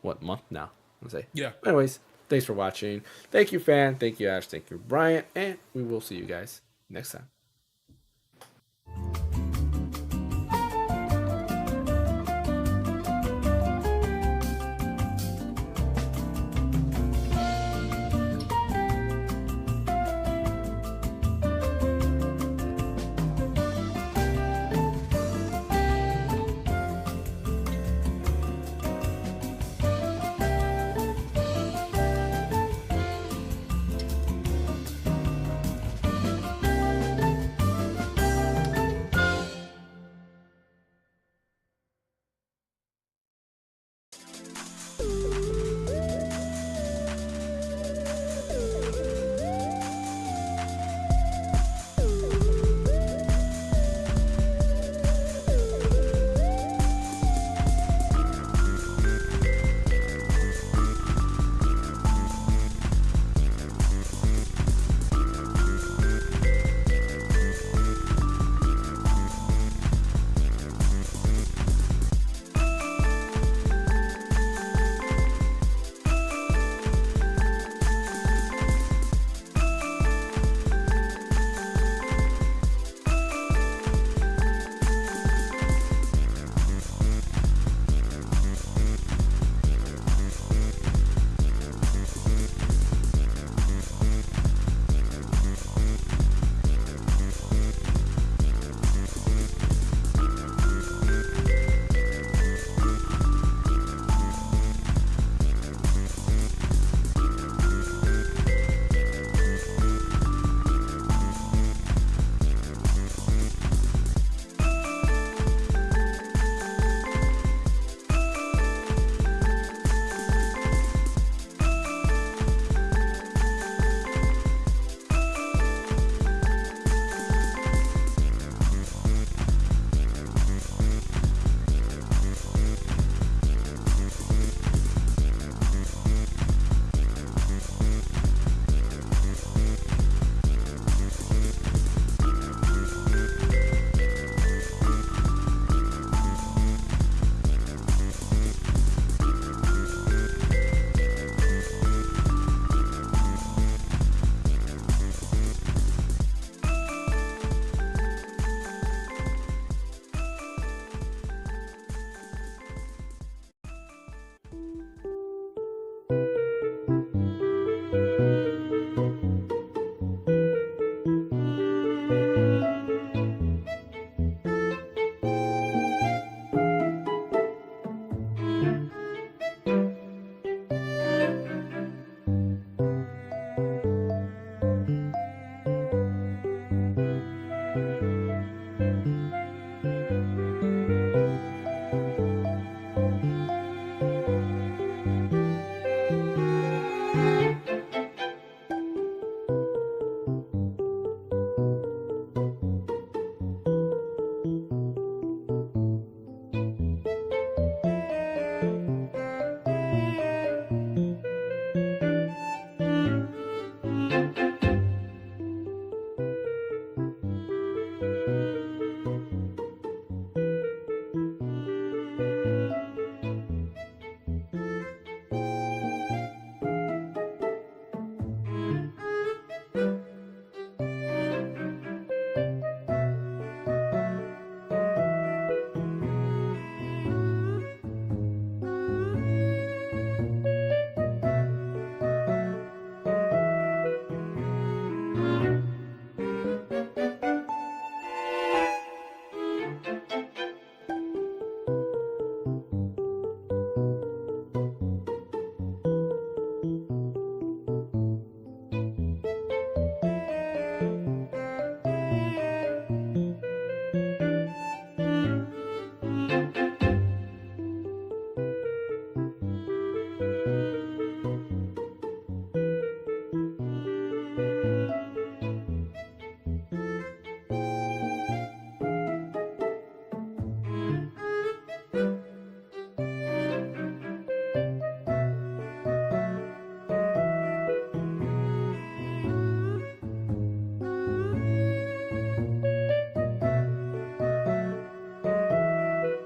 month now? I'll say. Yeah. Anyways, thanks for watching. Thank you, fan. Thank you, Ash. Thank you, Brian. And we will see you guys next time.